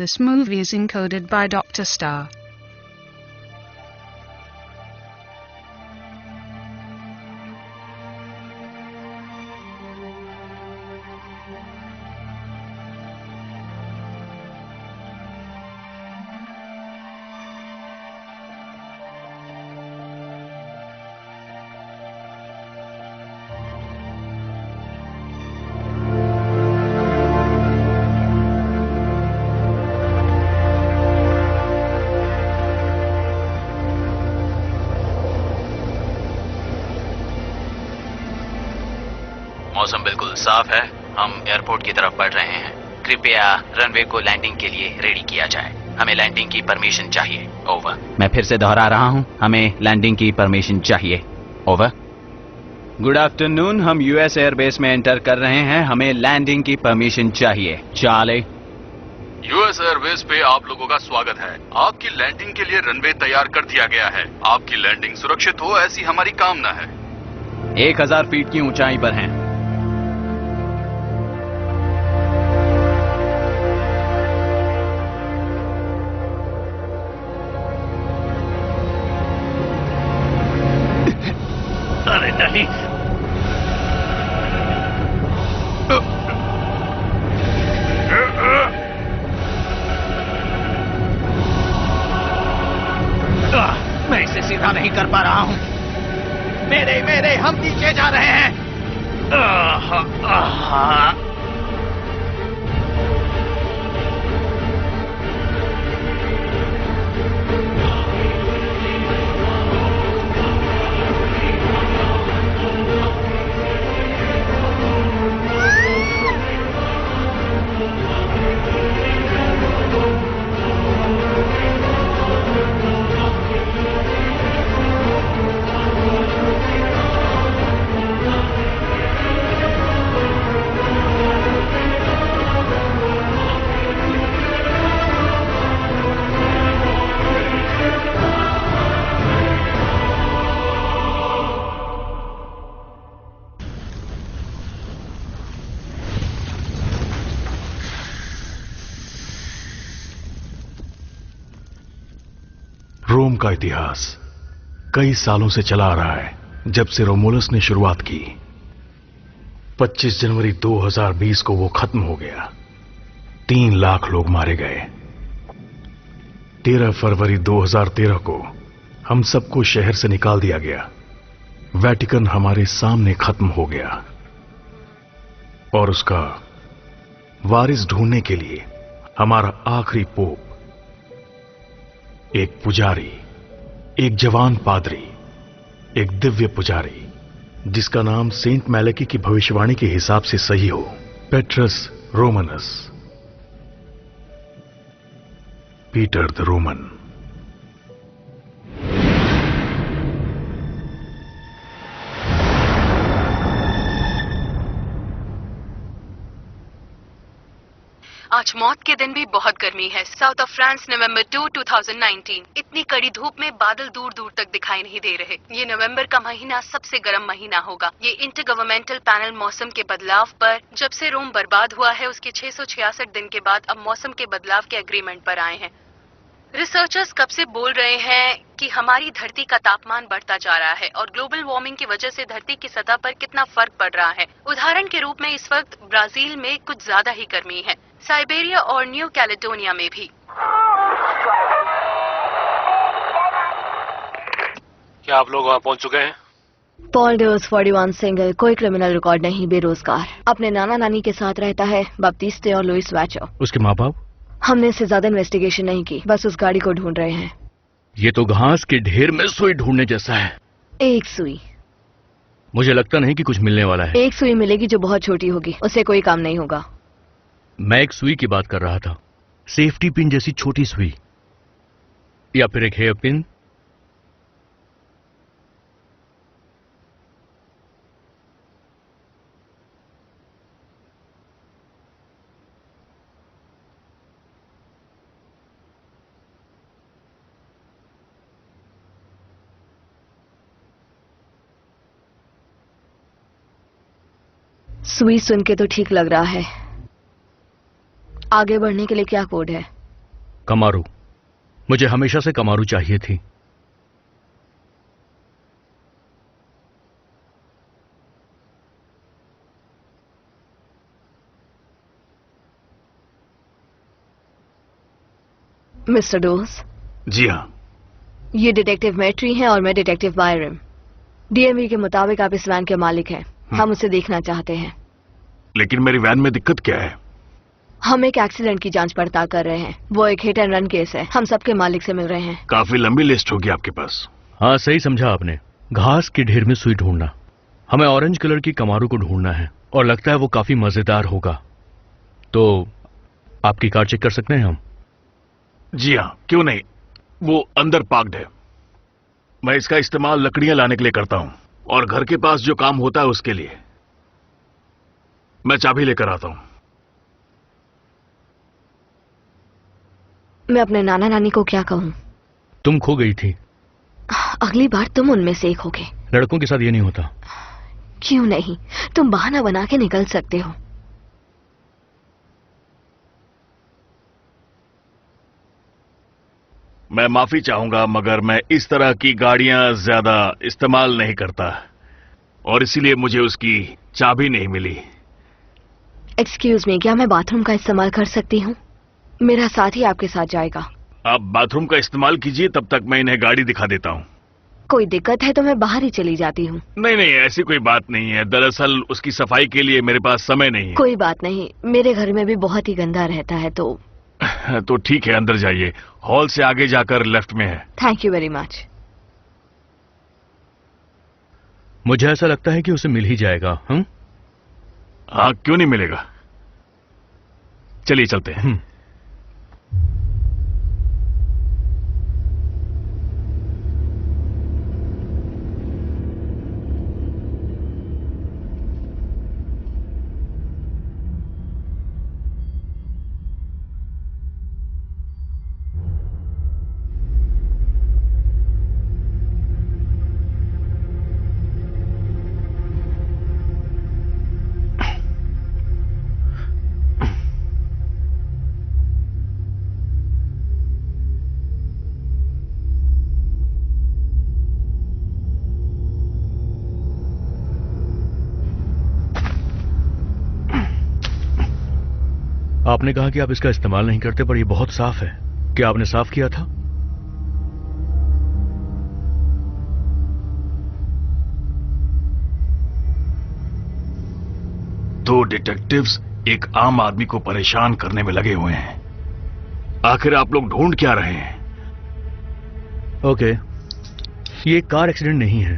This movie is encoded by Dr. Star. मौसम बिल्कुल साफ है। हम एयरपोर्ट की तरफ बढ़ रहे हैं। कृपया रनवे को लैंडिंग के लिए रेडी किया जाए। हमें लैंडिंग की परमिशन चाहिए। ओवर। मैं फिर से दोहरा रहा हूं, हमें लैंडिंग की परमिशन चाहिए। ओवर। गुड आफ्टरनून, हम यूएस एयरबेस में एंटर कर रहे हैं। हमें लैंडिंग की परमिशन चाहिए। चार्ली। यूएस एयरबेस पे आप लोगों का स्वागत है। आपकी लैंडिंग के लिए रनवे तैयार कर दिया गया है। आपकी लैंडिंग सुरक्षित हो, ऐसी हमारी कामना है। 1000 फीट की ऊंचाई पर हैं। अरे नहीं, मैं इसे सीधा नहीं कर पा रहा हूं। मेरे हम नीचे जा रहे हैं। रोम का इतिहास कई सालों से चला आ रहा है। जब से रोमुलस ने शुरुआत की, 25 जनवरी 2020 को वो खत्म हो गया। 3 लाख लोग मारे गए। 13 फरवरी 2013 को हम सबको शहर से निकाल दिया गया। वेटिकन हमारे सामने खत्म हो गया और उसका वारिस ढूंढने के लिए हमारा आखिरी पोप, एक पुजारी, एक जवान पादरी, एक दिव्य पुजारी जिसका नाम सेंट मैलेकी की भविष्यवाणी के हिसाब से सही हो, पेट्रस रोमनस, पीटर द रोमन। आज मौत के दिन भी बहुत गर्मी है। साउथ ऑफ फ्रांस, नवंबर 2, 2019। इतनी कड़ी धूप में बादल दूर दूर तक दिखाई नहीं दे रहे। ये नवंबर का महीना सबसे गर्म महीना होगा। ये इंटर गवर्नमेंटल पैनल मौसम के बदलाव पर, जब से रोम बर्बाद हुआ है उसके 666 दिन के बाद अब मौसम के बदलाव के एग्रीमेंट पर आए हैं। रिसर्चर्स कब से बोल रहे हैं कि हमारी धरती का तापमान बढ़ता जा रहा है और ग्लोबल वार्मिंग की वजह से धरती की सतह पर कितना फर्क पड़ रहा है। उदाहरण के रूप में इस वक्त ब्राजील में कुछ ज्यादा ही गर्मी है, साइबेरिया और न्यू कैलेडोनिया में भी। क्या आप लोग वहां पहुंच चुके हैं? पॉल डेवस 41 सिंगल, कोई क्रिमिनल रिकॉर्ड नहीं, बेरोजगार, अपने नाना नानी के साथ रहता है, बप्तिस्ते और लुइस वैचो। उसके माँ बाप? हमने इससे ज्यादा इन्वेस्टिगेशन नहीं की, बस उस गाड़ी को ढूंढ रहे हैं। ये तो घास के ढेर में सुई ढूंढने जैसा है। एक सुई। मुझे लगता नहीं कि कुछ मिलने वाला है। एक सुई मिलेगी जो बहुत छोटी होगी, उससे कोई काम नहीं होगा। मैं एक सुई की बात कर रहा था, सेफ्टी पिन जैसी छोटी सुई, या फिर एक हेयर पिन। सुई सुन के तो ठीक लग रहा है। आगे बढ़ने के लिए क्या कोड है? कमारू। मुझे हमेशा से कमारू चाहिए थी। मिस्टर डोस। जी हाँ। ये डिटेक्टिव मैट्री हैं और मैं डिटेक्टिव बायरम। डीएमवी के मुताबिक आप इस वैन के मालिक हैं। हम उसे देखना चाहते हैं। लेकिन मेरी वैन में दिक्कत क्या है? हम एक एक्सीडेंट की जांच पड़ताल कर रहे हैं। वो एक हिट एंड रन केस है। हम सबके मालिक से मिल रहे हैं। काफी लंबी लिस्ट होगी आपके पास। हाँ, सही समझा आपने। घास के ढेर में सुई ढूंढना। हमें ऑरेंज कलर की कमारू को ढूंढना है और लगता है वो काफी मजेदार होगा। तो आपकी कार चेक कर सकते हैं हम? जी हाँ, क्यों नहीं। वो अंदर पार्क्ड है। मैं इसका इस्तेमाल लकड़ियां लाने के लिए करता हूं और घर के पास जो काम होता है उसके लिए। मैं चाबी लेकर आता हूं। मैं अपने नाना नानी को क्या कहूं? तुम खो गई थी। अगली बार तुम उनमें से एक होगे। लड़कों के साथ ये नहीं होता। क्यों नहीं? तुम बहाना बना के निकल सकते हो। मैं माफी चाहूंगा मगर मैं इस तरह की गाड़ियां ज्यादा इस्तेमाल नहीं करता और इसीलिए मुझे उसकी चाबी नहीं मिली। एक्सक्यूज मी, क्या मैं बाथरूम का इस्तेमाल कर सकती हूँ? मेरा साथी आपके साथ जाएगा। आप बाथरूम का इस्तेमाल कीजिए, तब तक मैं इन्हें गाड़ी दिखा देता हूँ। कोई दिक्कत है तो मैं बाहर ही चली जाती हूँ। नहीं नहीं, ऐसी कोई बात नहीं है। दरअसल उसकी सफाई के लिए मेरे पास समय नहीं है। कोई बात नहीं, मेरे घर में भी बहुत ही गंदा रहता है। तो ठीक है, अंदर जाइए। हॉल से आगे जाकर लेफ्ट में है। Thank you very much. मुझे ऐसा लगता है कि उसे मिल ही जाएगा। हम? हाँ, क्यों नहीं मिलेगा। चलिए चलते हैं। आपने कहा कि आप इसका इस्तेमाल नहीं करते, पर यह बहुत साफ है। क्या आपने साफ किया था? दो डिटेक्टिव्स एक आम आदमी को परेशान करने में लगे हुए हैं। आखिर आप लोग ढूंढ क्या रहे हैं? ओके, ये एक कार एक्सीडेंट नहीं है।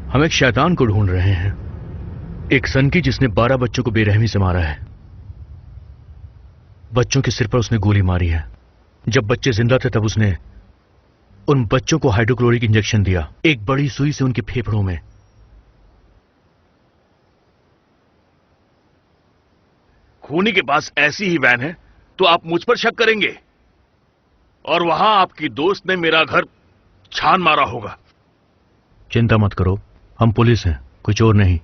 हम एक शैतान को ढूंढ रहे हैं। एक सनकी जिसने 12 बच्चों को बेरहमी से मारा है। बच्चों के सिर पर उसने गोली मारी है। जब बच्चे जिंदा थे तब उसने उन बच्चों को हाइड्रोक्लोरिक इंजेक्शन दिया, एक बड़ी सुई से उनके फेफड़ों में। खूनी के पास ऐसी ही वैन है तो आप मुझ पर शक करेंगे? और वहां आपकी दोस्त ने मेरा घर छान मारा होगा। चिंता मत करो, हम पुलिस हैं, कोई चोर नहीं।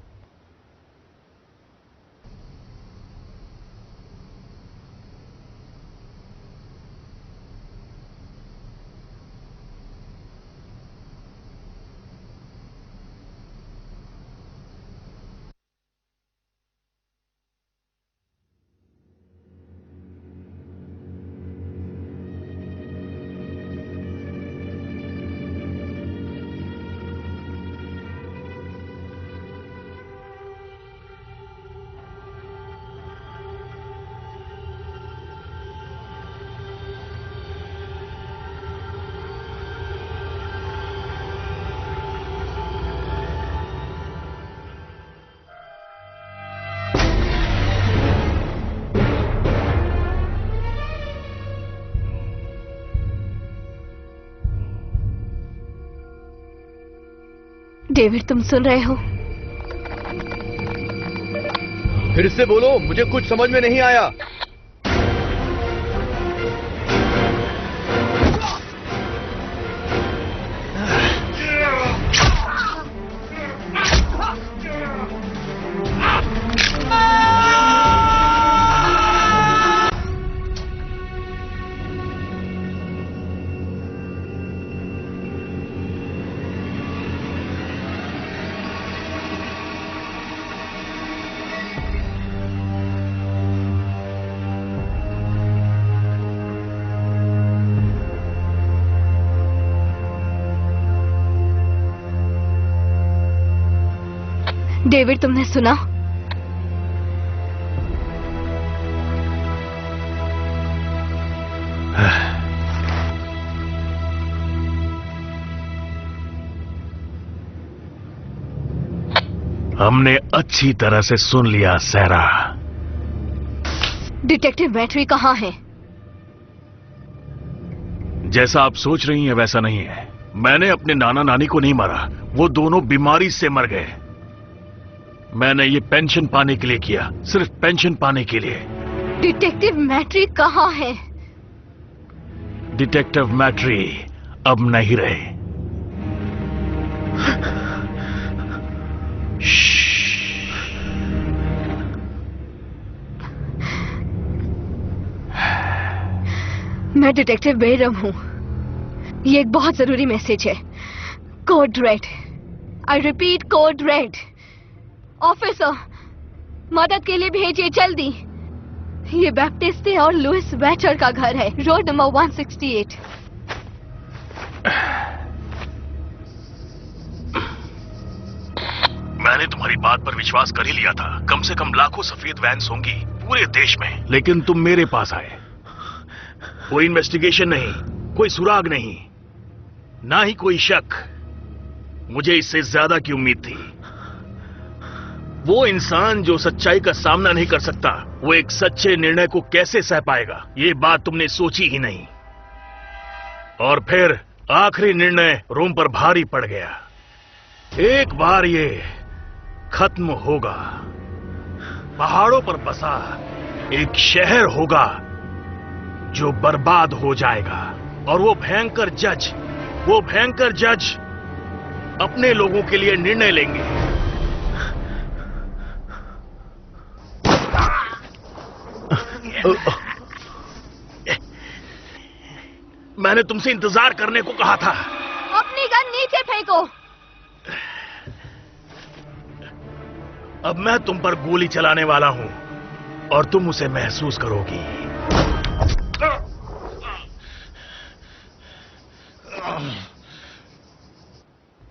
डेविड, तुम सुन रहे हो? फिर से बोलो, मुझे कुछ समझ में नहीं आया। डेविड, तुमने सुना? हमने अच्छी तरह से सुन लिया सहरा। डिटेक्टिव मैट्री कहाँ है? जैसा आप सोच रही हैं वैसा नहीं है। मैंने अपने नाना नानी को नहीं मारा, वो दोनों बीमारी से मर गए। मैंने ये पेंशन पाने के लिए किया, सिर्फ पेंशन पाने के लिए। डिटेक्टिव मैट्री कहाँ है? डिटेक्टिव मैट्री अब नहीं रहे। मैं डिटेक्टिव बेरम हूं। ये एक बहुत जरूरी मैसेज है। Code red. I repeat, code red. Officer, मदद के लिए भेजिए जल्दी। ये बैप्टिस्टे और लुइस वैचर का घर है, रोड नंबर 168। मैंने तुम्हारी बात पर विश्वास कर ही लिया था। कम से कम लाखों सफेद वैन्स होंगी पूरे देश में, लेकिन तुम मेरे पास आए। कोई इन्वेस्टिगेशन नहीं, कोई सुराग नहीं, ना ही कोई शक। मुझे इससे ज्यादा की उम्मीद थी। वो इंसान जो सच्चाई का सामना नहीं कर सकता, वो एक सच्चे निर्णय को कैसे सह पाएगा? ये बात तुमने सोची ही नहीं। और फिर आखिरी निर्णय रोम पर भारी पड़ गया। एक बार ये खत्म होगा। पहाड़ों पर बसा एक शहर होगा जो बर्बाद हो जाएगा। और वो भयंकर जज अपने लोगों के लिए निर्णय लेंगे। मैंने तुमसे इंतजार करने को कहा था। अपनी गन नीचे फेंको। अब मैं तुम पर गोली चलाने वाला हूं और तुम उसे महसूस करोगी।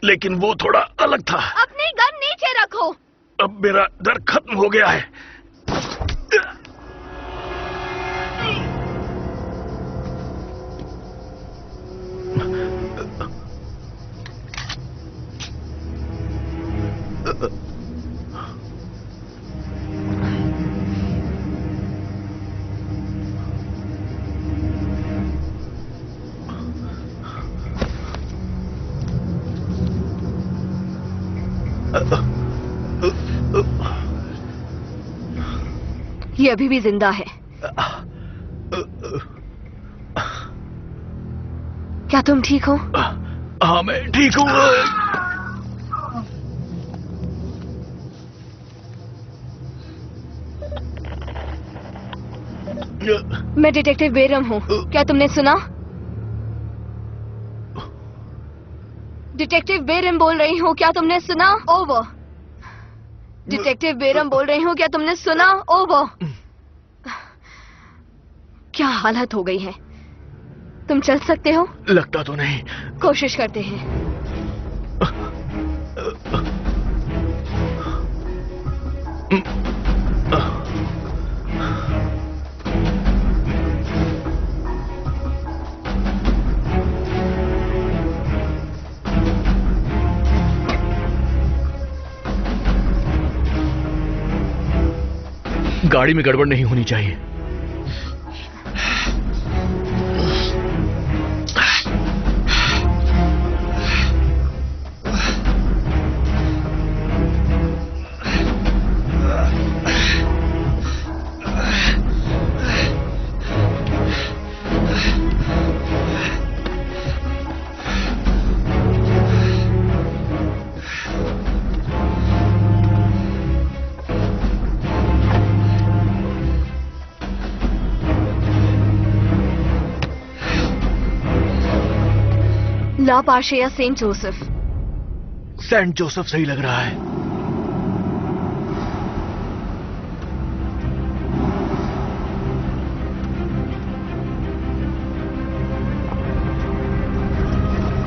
लेकिन वो थोड़ा अलग था। अपनी गन नीचे रखो। अब मेरा डर खत्म हो गया है। ये अभी भी जिंदा है। क्या तुम ठीक हो? हाँ, मैं ठीक हूँ। मैं डिटेक्टिव बेरम हूँ। क्या तुमने सुना? डिटेक्टिव बेरम बोल रही हूँ। क्या तुमने सुना? ओवर। डिटेक्टिव बेरम बोल रही हूँ। क्या तुमने सुना? ओवर। क्या हालत हो गई है? तुम चल सकते हो? लगता तो नहीं। कोशिश करते हैं। गाड़ी में गड़बड़ नहीं होनी चाहिए। ला पाशे या सेंट जोसेफ? सेंट जोसेफ सही लग रहा है।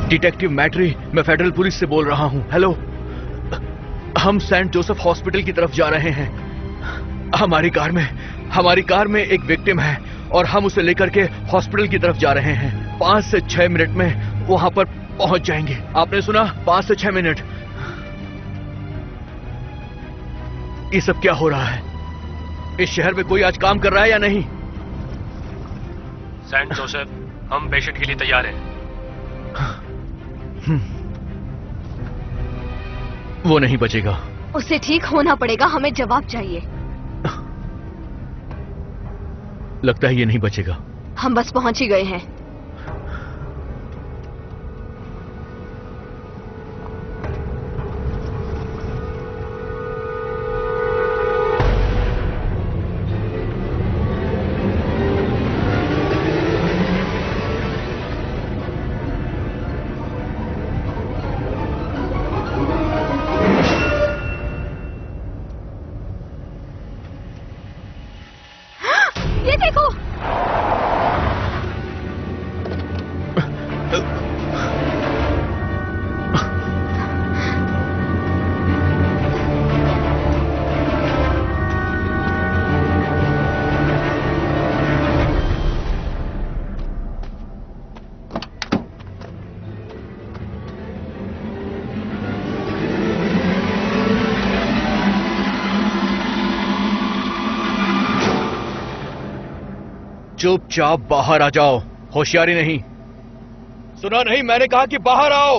डिटेक्टिव मैट्री, मैं फेडरल पुलिस से बोल रहा हूं। हेलो। हम सेंट जोसेफ हॉस्पिटल की तरफ जा रहे हैं। हमारी कार में एक विक्टिम है और हम उसे लेकर के हॉस्पिटल की तरफ जा रहे हैं। 5 से 6 मिनट में वहां पर पहुंच जाएंगे। आपने सुना? 5 से 6 मिनट। ये सब क्या हो रहा है? इस शहर में कोई आज काम कर रहा है या नहीं? सेंट जोसेफ, हम पेशेंट के लिए तैयार हैं। वो नहीं बचेगा। उसे ठीक होना पड़ेगा, हमें जवाब चाहिए। लगता है ये नहीं बचेगा। हम बस पहुंच ही गए हैं। ये देखो, चुपचाप बाहर आ जाओ। होशियारी नहीं। सुना नहीं? मैंने कहा कि बाहर आओ।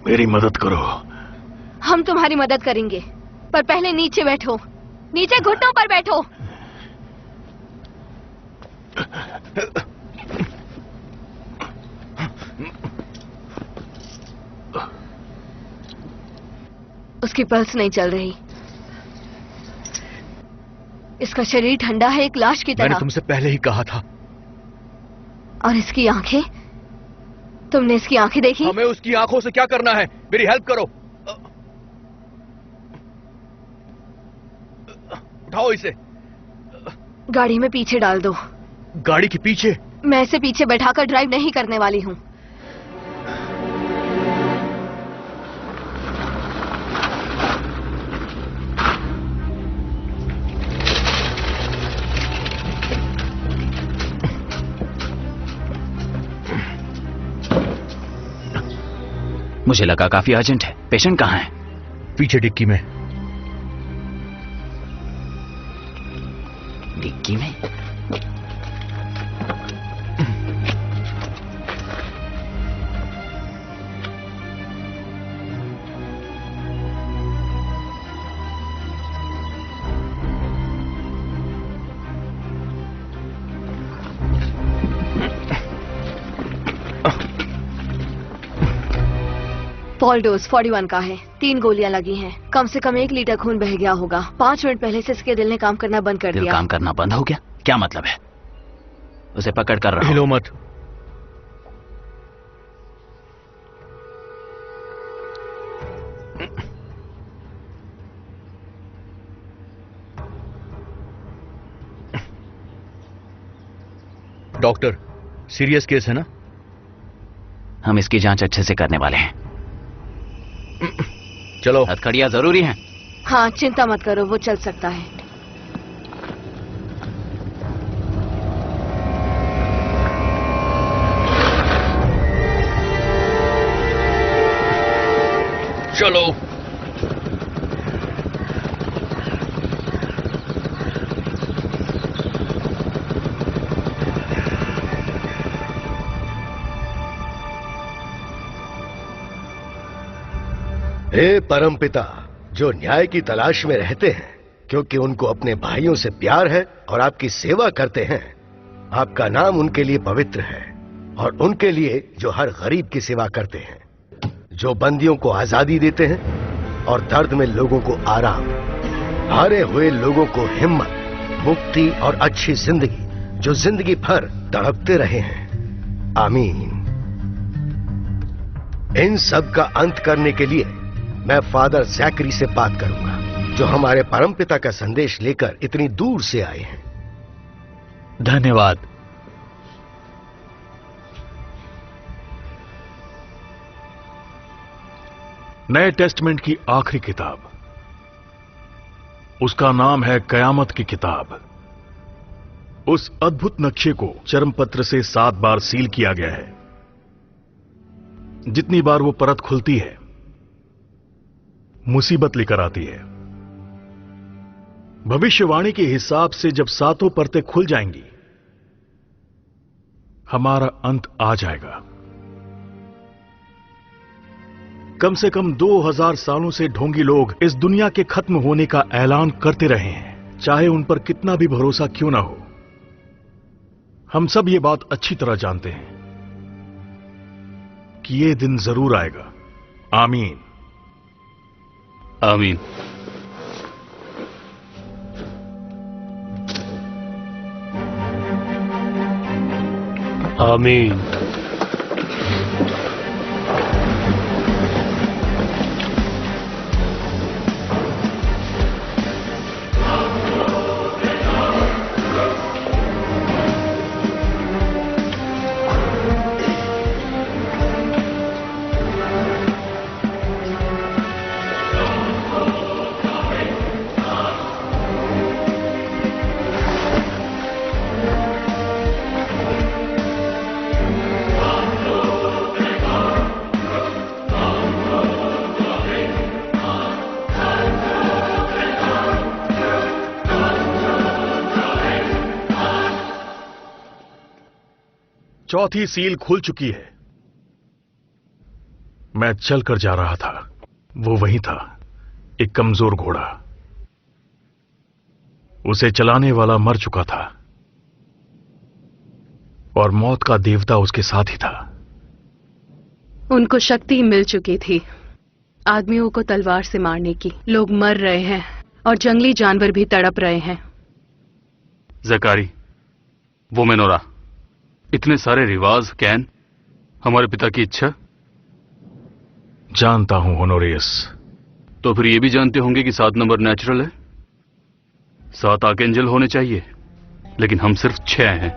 मेरी मदद करो। हम तुम्हारी मदद करेंगे, पर पहले नीचे बैठो। नीचे घुटनों पर बैठो। उसकी पल्स नहीं चल रही। इसका शरीर ठंडा है, एक लाश की मैंने तरह। तुमसे पहले ही कहा था। और इसकी आंखें? तुमने इसकी आंखें देखी? हमें उसकी आंखों से क्या करना है? मेरी हेल्प करो। उठाओ इसे। गाड़ी में पीछे डाल दो। गाड़ी के पीछे? मैं इसे पीछे बैठाकर ड्राइव नहीं करने वाली हूँ। मुझे लगा काफी अर्जेंट है। पेशेंट कहाँ है? पीछे डिक्की में। डिक्की में? फॉल डोज 41 का है। 3 गोलियां लगी हैं। कम से कम 1 लीटर खून बह गया होगा। 5 मिनट पहले से इसके दिल ने काम करना बंद कर दिल दिया। काम करना बंद हो गया? क्या मतलब है? उसे पकड़ कर रहा हिलो मत। डॉक्टर, सीरियस केस है ना? हम इसकी जांच अच्छे से करने वाले हैं। चलो। हथकड़ियां जरूरी हैं। हाँ, चिंता मत करो, वो चल सकता है। चलो। हे परमपिता, जो न्याय की तलाश में रहते हैं क्योंकि उनको अपने भाइयों से प्यार है और आपकी सेवा करते हैं, आपका नाम उनके लिए पवित्र है। और उनके लिए जो हर गरीब की सेवा करते हैं, जो बंदियों को आजादी देते हैं और दर्द में लोगों को आराम, हारे हुए लोगों को हिम्मत, मुक्ति और अच्छी जिंदगी, जो जिंदगी भर तड़पते रहे हैं। आमीन। इन सब का अंत करने के लिए मैं फादर जैकरी से बात करूंगा, जो हमारे परमपिता का संदेश लेकर इतनी दूर से आए हैं। धन्यवाद। नए टेस्टमेंट की आखिरी किताब, उसका नाम है कयामत की किताब। उस अद्भुत नक्शे को चर्मपत्र से 7 बार सील किया गया है। जितनी बार वो परत खुलती है, मुसीबत लेकर आती है। भविष्यवाणी के हिसाब से जब 7 परतें खुल जाएंगी, हमारा अंत आ जाएगा। कम से कम 2000 सालों से ढोंगी लोग इस दुनिया के खत्म होने का ऐलान करते रहे हैं, चाहे उन पर कितना भी भरोसा क्यों ना हो। हम सब ये बात अच्छी तरह जानते हैं कि ये दिन जरूर आएगा। आमीन। आमीन। आमीन। चौथी सील खुल चुकी है। मैं चलकर जा रहा था, वो वहीं था, एक कमजोर घोड़ा। उसे चलाने वाला मर चुका था और मौत का देवता उसके साथ ही था। उनको शक्ति मिल चुकी थी आदमियों को तलवार से मारने की। लोग मर रहे हैं और जंगली जानवर भी तड़प रहे हैं। जकारी, वो मेनोरा, इतने सारे रिवाज, कैन, हमारे पिता की इच्छा। जानता हूं होनोरियस। तो फिर ये भी जानते होंगे कि 7 नंबर नेचुरल है। 7 आर्कएंजल होने चाहिए, लेकिन हम सिर्फ 6 हैं।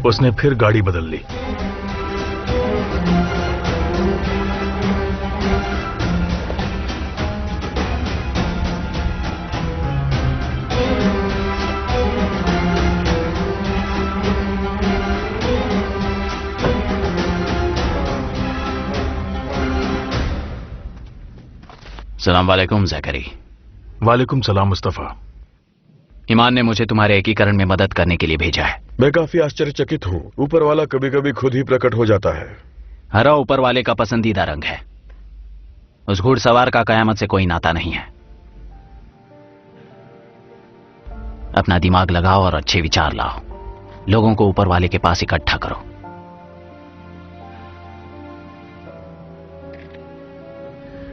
उसने फिर गाड़ी बदल ली। सलाम वालेकुम जैकरी। वालेकुम सलाम मुस्तफा। ईमान ने मुझे तुम्हारे एकीकरण में मदद करने के लिए भेजा है। मैं काफी आश्चर्यचकित हूँ। ऊपर वाला कभी कभी खुद ही प्रकट हो जाता है। हरा ऊपर वाले का पसंदीदा रंग है। उस घुड़सवार का कयामत से कोई नाता नहीं है। अपना दिमाग लगाओ और अच्छे विचार लाओ। लोगों को ऊपर वाले के पास इकट्ठा करो।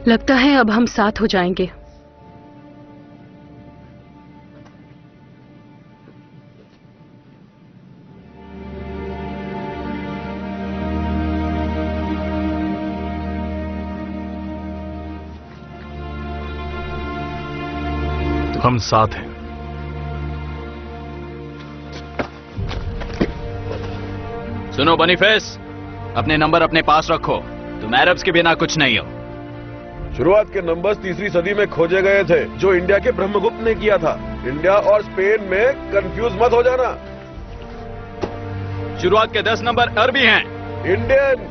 लगता है अब हम साथ हो जाएंगे। हम साथ हैं। सुनो बनीफेस, अपने नंबर अपने पास रखो। तुम अरब्स के बिना कुछ नहीं हो। शुरुआत के नंबर्स 3री सदी में खोजे गए थे, जो इंडिया के ब्रह्मगुप्त ने किया था। इंडिया और स्पेन में कंफ्यूज मत हो जाना। शुरुआत के 10 नंबर अरबी हैं। इंडियन।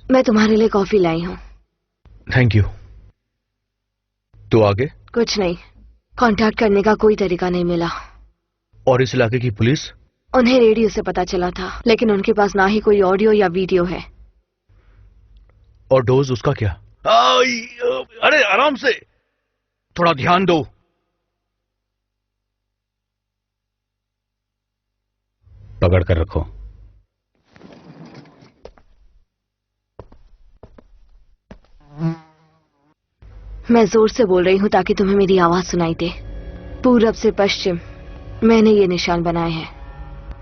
मैं तुम्हारे लिए कॉफी लाई हूँ। Thank you. तो आगे? कुछ नहीं, कांटेक्ट करने का कोई तरीका नहीं मिला। और इस इलाके की पुलिस? उन्हें रेडियो से पता चला था, लेकिन उनके पास ना ही कोई ऑडियो या वीडियो है। और डोज उसका क्या? अरे आराम से, थोड़ा ध्यान दो। पकड़ कर रखो। मैं जोर से बोल रही हूँ ताकि तुम्हें मेरी आवाज सुनाई दे। पूरब से पश्चिम मैंने ये निशान बनाए हैं,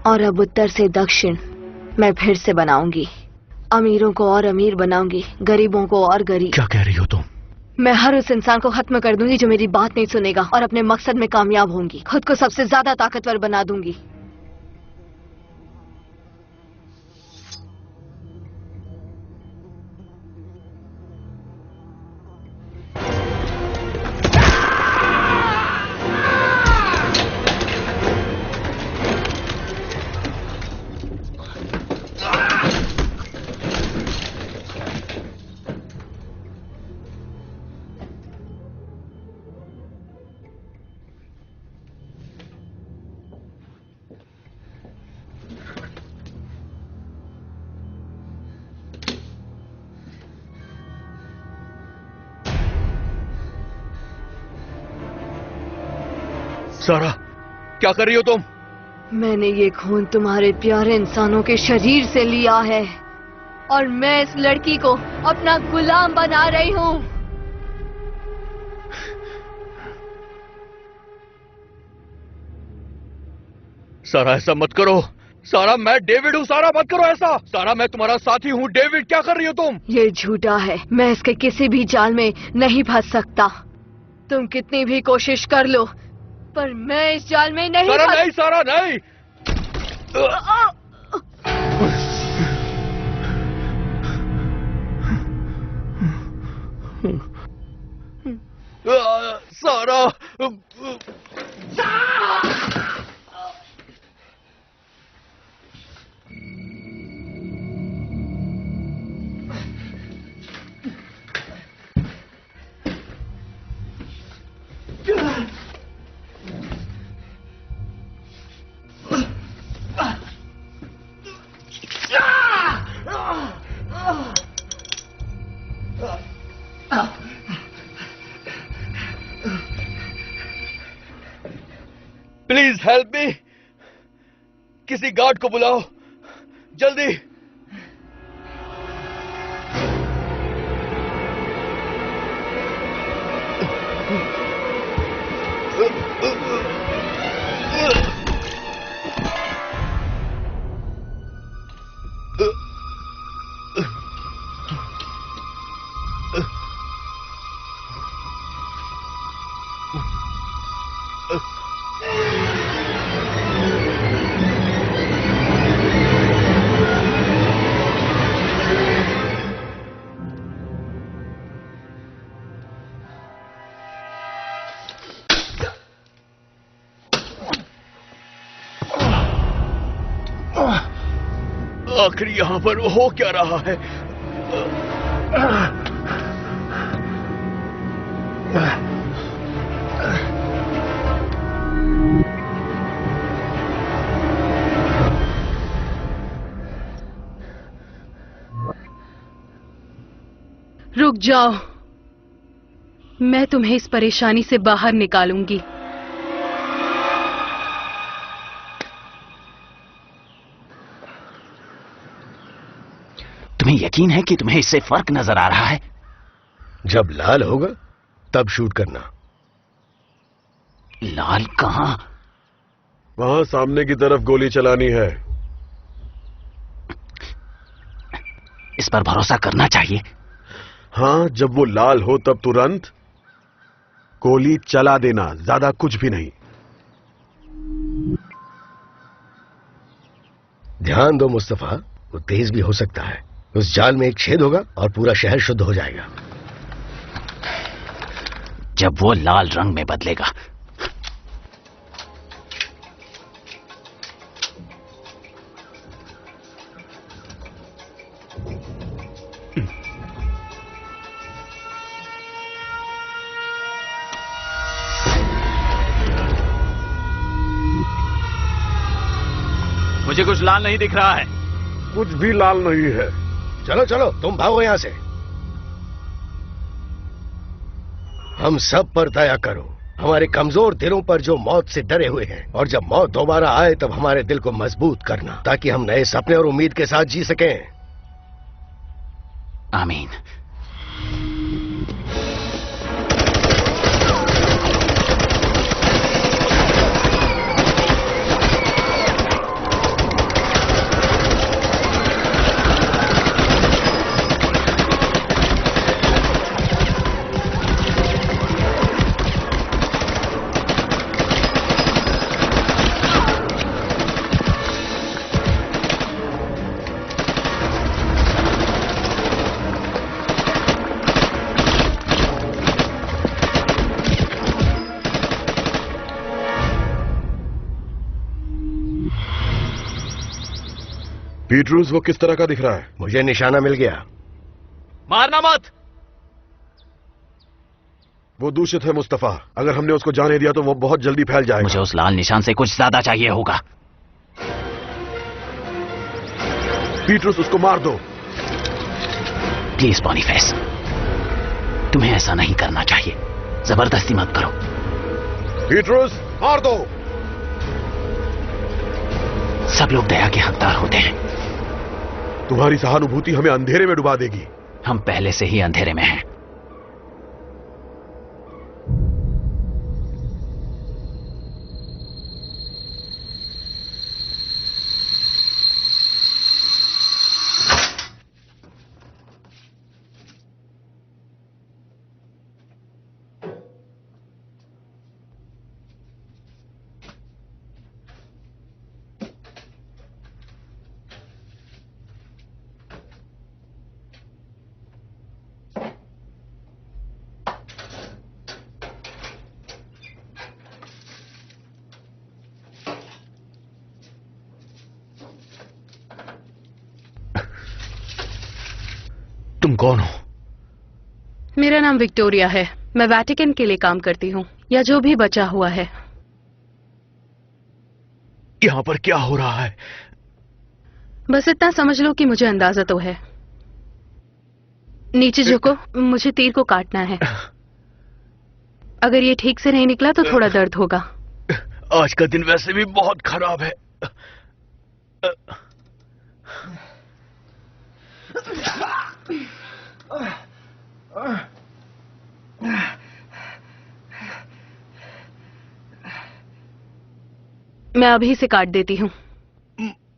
और अब उत्तर से दक्षिण मैं फिर से बनाऊंगी। अमीरों को और अमीर बनाऊंगी, गरीबों को और गरीब। क्या कह रही हो तुम? मैं हर उस इंसान को खत्म कर दूंगी जो मेरी बात नहीं सुनेगा, और अपने मकसद में कामयाब होंगी। खुद को सबसे ज्यादा ताकतवर बना दूंगी। सारा, क्या कर रही हो तुम? मैंने ये खून तुम्हारे प्यारे इंसानों के शरीर से लिया है, और मैं इस लड़की को अपना गुलाम बना रही हूँ। सारा, ऐसा मत करो। सारा, मैं डेविड हूँ। सारा, मत करो ऐसा। सारा, मैं तुम्हारा साथी हूँ। डेविड, क्या कर रही हो तुम? ये झूठा है। मैं इसके किसी भी जाल में नहीं फंस सकता। तुम कितनी भी कोशिश कर लो, पर मैं इस जाल में नहीं सारा, नहीं सारा, नहीं। सारा, प्लीज हेल्प मी। किसी गार्ड को बुलाओ, जल्दी। आखिर यहां पर हो क्या रहा है? रुक जाओ, मैं तुम्हें इस परेशानी से बाहर निकालूंगी। तुम्हें यकीन है कि तुम्हें इससे फर्क नजर आ रहा है? जब लाल होगा तब शूट करना। लाल कहां? वहां सामने की तरफ गोली चलानी है। इस पर भरोसा करना चाहिए। हाँ, जब वो लाल हो तब तुरंत गोली चला देना, ज्यादा कुछ भी नहीं। ध्यान दो मुस्तफा, वो तेज भी हो सकता है। उस जाल में एक छेद होगा और पूरा शहर शुद्ध हो जाएगा। जब वो लाल रंग में बदलेगा, मुझे कुछ लाल नहीं दिख रहा है। कुछ भी लाल नहीं है। चलो चलो, तुम भागो यहां से। हम सब पर दया करो, हमारे कमजोर दिलों पर जो मौत से डरे हुए हैं, और जब मौत दोबारा आए तब हमारे दिल को मजबूत करना, ताकि हम नए सपने और उम्मीद के साथ जी सकें। आमीन। पीटरूस वो किस तरह का दिख रहा है? मुझे निशाना मिल गया। मारना मत। वो दूषित है मुस्तफा, अगर हमने उसको जाने दिया तो वो बहुत जल्दी फैल जाएगा। मुझे उस लाल निशान से कुछ ज्यादा चाहिए होगा। पीटरूस, उसको मार दो। प्लीज बॉनीफेस, तुम्हें ऐसा नहीं करना चाहिए। जबरदस्ती मत करो। पीटरूस, मार दो। सब लोग दया के हकदार होते हैं। तुम्हारी सहानुभूति हमें अंधेरे में डुबा देगी। हम पहले से ही अंधेरे में हैं। तुम कौन हो? मेरा नाम विक्टोरिया है। मैं वैटिकन के लिए काम करती हूँ, या जो भी बचा हुआ है। यहाँ पर क्या हो रहा है? बस इतना समझ लो कि मुझे अंदाजा तो है। नीचे झुको, मुझे तीर को काटना है। अगर ये ठीक से नहीं निकला तो थोड़ा दर्द होगा। आज का दिन वैसे भी बहुत खराब है। मैं अभी से काट देती हूँ।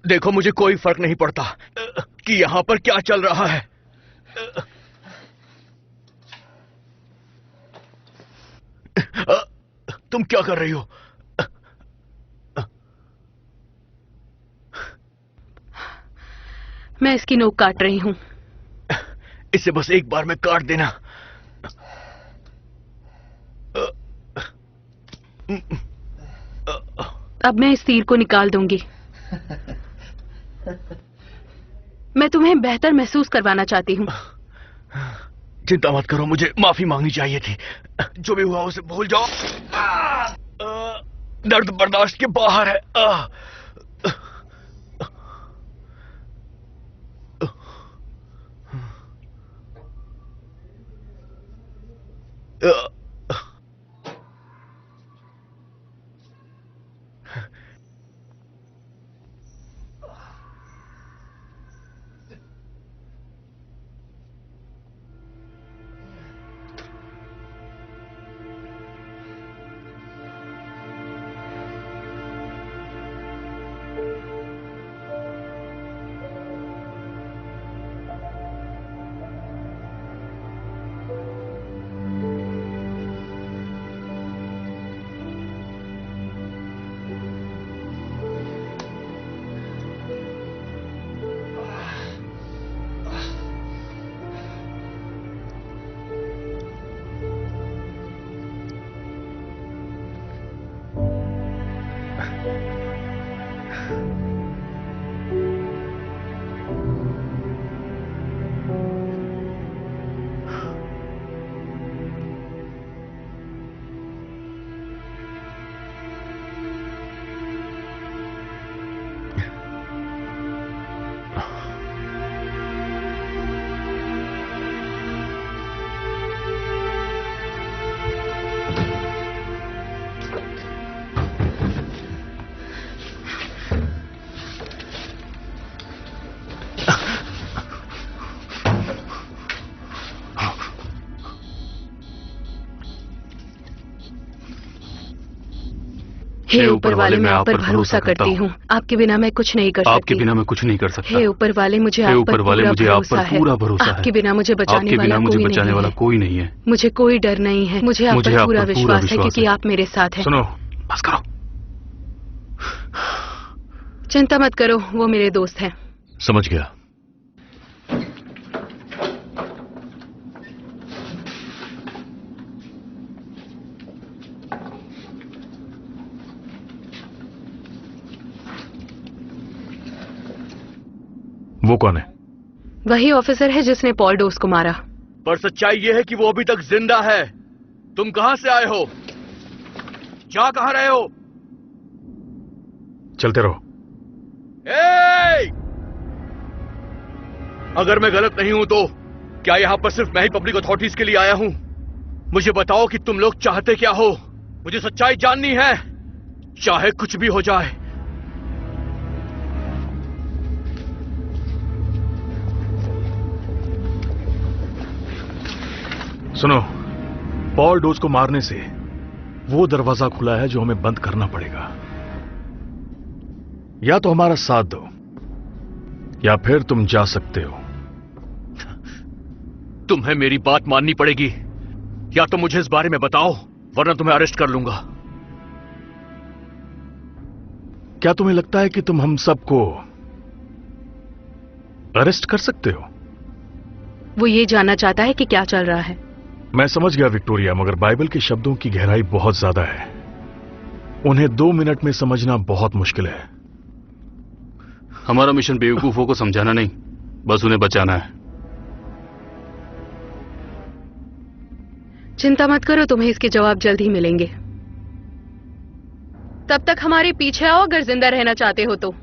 देखो, मुझे कोई फर्क नहीं पड़ता कि यहाँ पर क्या चल रहा है। तुम क्या कर रही हो? मैं इसकी नोक काट रही हूँ। इसे बस एक बार में काट देना। अब मैं इस तीर को निकाल दूंगी। मैं तुम्हें बेहतर महसूस करवाना चाहती हूँ। चिंता मत करो, मुझे माफी मांगनी चाहिए थी। जो भी हुआ उसे भूल जाओ। दर्द बर्दाश्त के बाहर है। हे ऊपर वाले, मैं आप पर भरोसा करती हूँ। आपके बिना मैं कुछ नहीं कर सकती। आपके बिना मैं कुछ नहीं कर सकता। हे ऊपर वाले, मुझे आप पर पूरा भरोसा है। आपके बिना मुझे बचाने वाला कोई नहीं है। मुझे कोई डर नहीं है। मुझे आप पर पूरा विश्वास है क्योंकि आप मेरे साथ हैं। सुनो, बस करो। चिंता मत करो, वो मेरे दोस्त हैं। समझ गया। वो कौन है? वही ऑफिसर है जिसने पॉल डोस को मारा। पर सच्चाई यह है कि वो अभी तक जिंदा है। तुम कहां से आए हो? जा कहां रहे हो? चलते रहो। अगर मैं गलत नहीं हूं तो क्या यहां पर सिर्फ मैं ही पब्लिक अथॉरिटीज के लिए आया हूं? मुझे बताओ कि तुम लोग चाहते क्या हो? मुझे सच्चाई जाननी है, चाहे कुछ भी हो जाए। सुनो, पॉल डोस को मारने से वो दरवाजा खुला है जो हमें बंद करना पड़ेगा। या तो हमारा साथ दो या फिर तुम जा सकते हो। तुम्हें मेरी बात माननी पड़ेगी, या तो मुझे इस बारे में बताओ वरना तुम्हें अरेस्ट कर लूंगा। क्या तुम्हें लगता है कि तुम हम सबको अरेस्ट कर सकते हो? वो ये जानना चाहता है कि क्या चल रहा है। मैं समझ गया विक्टोरिया, मगर बाइबल के शब्दों की गहराई बहुत ज्यादा है। उन्हें 2 मिनट में समझना बहुत मुश्किल है। हमारा मिशन बेवकूफों को समझाना नहीं, बस उन्हें बचाना है। चिंता मत करो, तुम्हें इसके जवाब जल्द ही मिलेंगे। तब तक हमारे पीछे आओ अगर जिंदा रहना चाहते हो तो।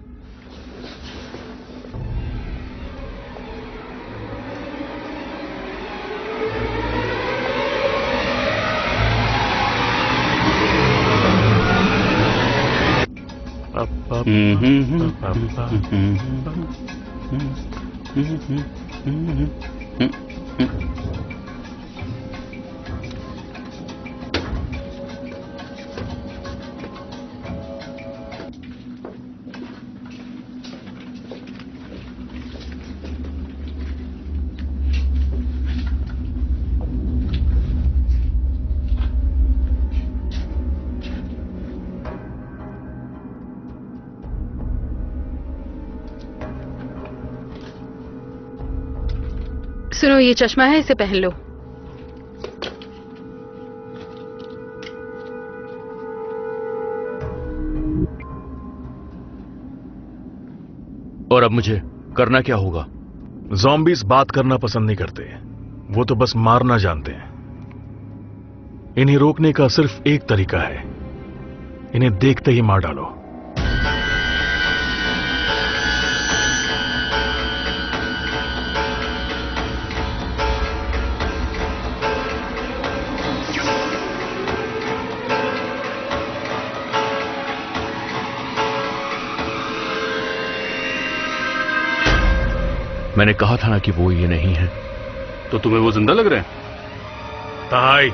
सुनो, ये चश्मा है, इसे पहन लो। और अब मुझे करना क्या होगा? ज़ॉम्बीज़ बात करना पसंद नहीं करते, वो तो बस मारना जानते हैं। इन्हें रोकने का सिर्फ एक तरीका है, इन्हें देखते ही मार डालो। मैंने कहा था ना कि वो ये नहीं है। तो तुम्हें वो जिंदा लग रहे हैं? ताई,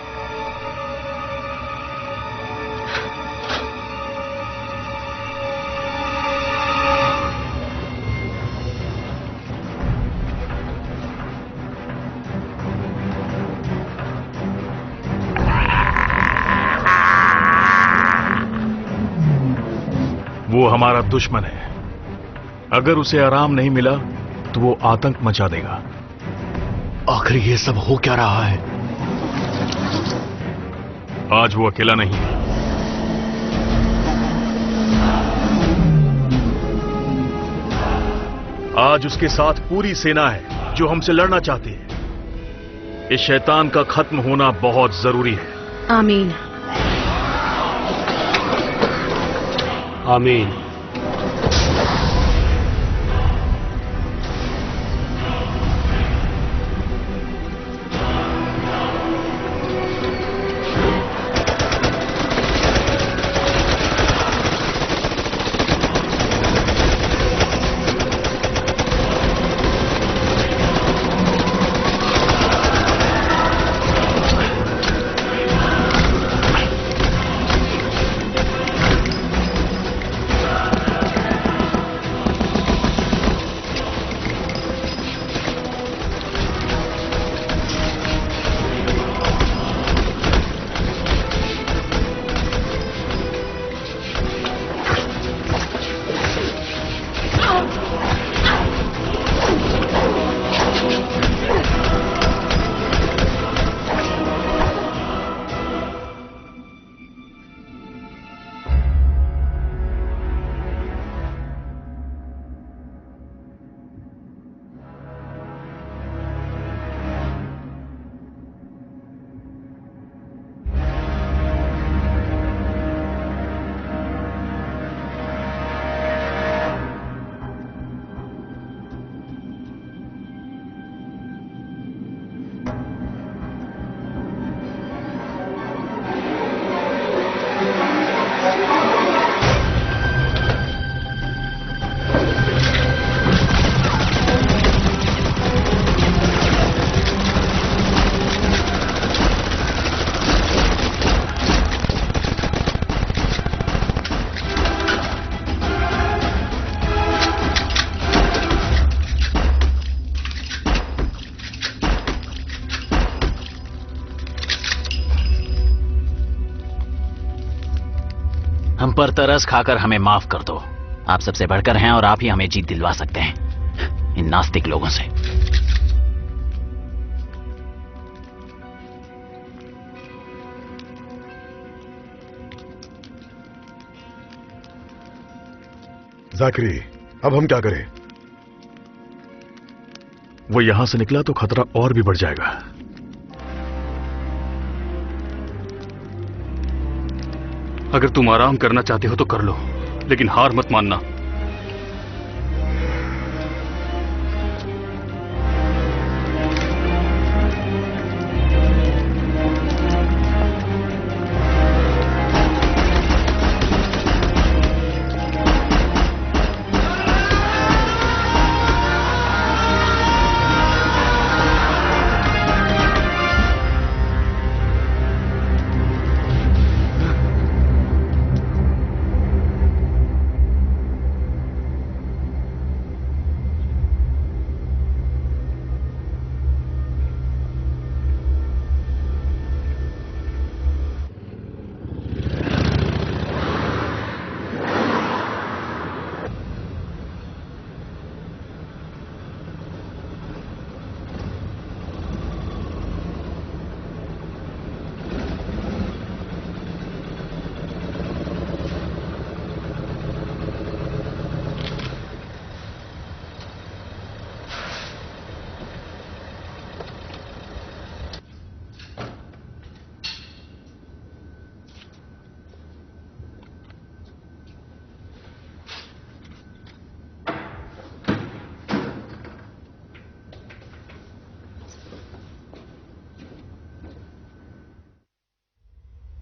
वो हमारा दुश्मन है। अगर उसे आराम नहीं मिला तो वो आतंक मचा देगा। आखिर ये सब हो क्या रहा है? आज वो अकेला नहीं है। आज उसके साथ पूरी सेना है जो हमसे लड़ना चाहती है। इस शैतान का खत्म होना बहुत जरूरी है। आमीन। आमीन। हम पर तरस खाकर हमें माफ कर दो। आप सबसे बढ़कर हैं और आप ही हमें जीत दिलवा सकते हैं इन नास्तिक लोगों से। जाकिरी, अब हम क्या करें? वो यहां से निकला तो खतरा और भी बढ़ जाएगा। अगर तुम आराम करना चाहते हो तो कर लो, लेकिन हार मत मानना।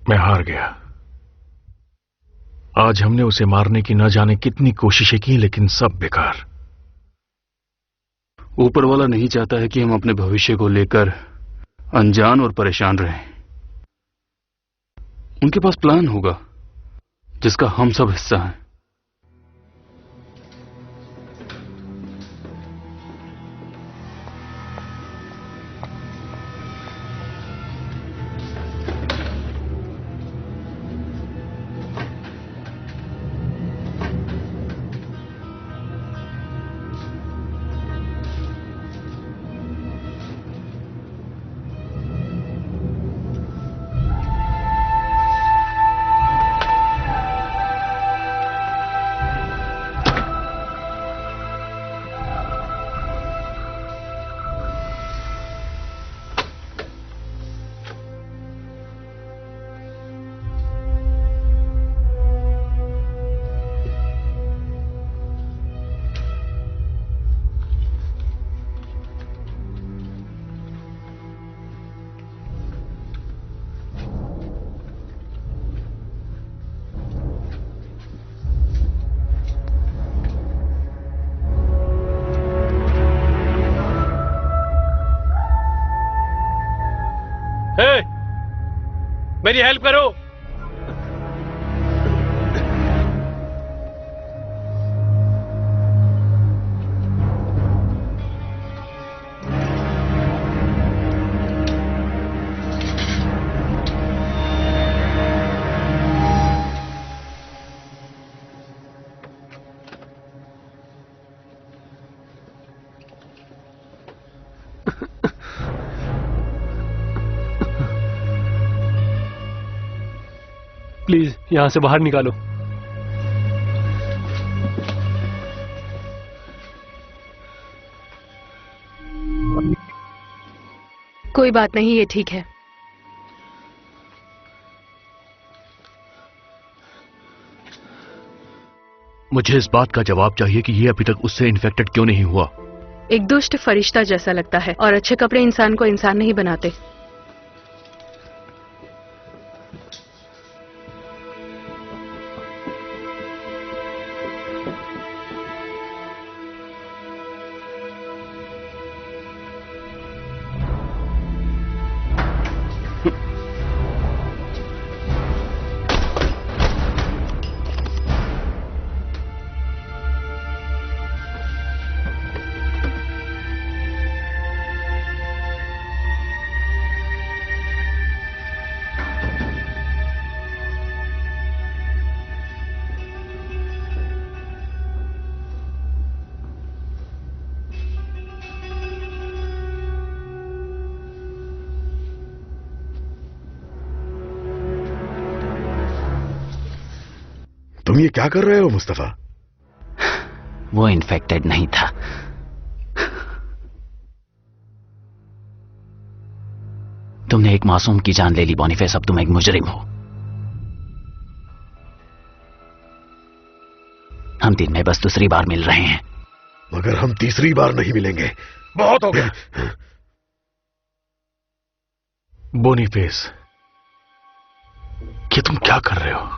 मैं हार गया। आज हमने उसे मारने की न जाने कितनी कोशिशें की, लेकिन सब बेकार। ऊपर वाला नहीं चाहता है कि हम अपने भविष्य को लेकर अनजान और परेशान रहें। उनके पास प्लान होगा जिसका हम सब हिस्सा हैं। मेरी हेल्प करो। प्लीज यहां से बाहर निकालो। कोई बात नहीं, ये ठीक है। मुझे इस बात का जवाब चाहिए कि ये अभी तक उससे इन्फेक्टेड क्यों नहीं हुआ। एक दुष्ट फरिश्ता जैसा लगता है और अच्छे कपड़े इंसान को इंसान नहीं बनाते। तुम ये क्या कर रहे हो मुस्तफा? वो इन्फेक्टेड नहीं था। तुमने एक मासूम की जान ले ली बॉनीफेस, अब तुम एक मुजरिम हो। हम दिन में बस दूसरी बार मिल रहे हैं। मगर हम तीसरी बार नहीं मिलेंगे, बहुत हो गया। बोनीफेस, ये तुम क्या कर रहे हो?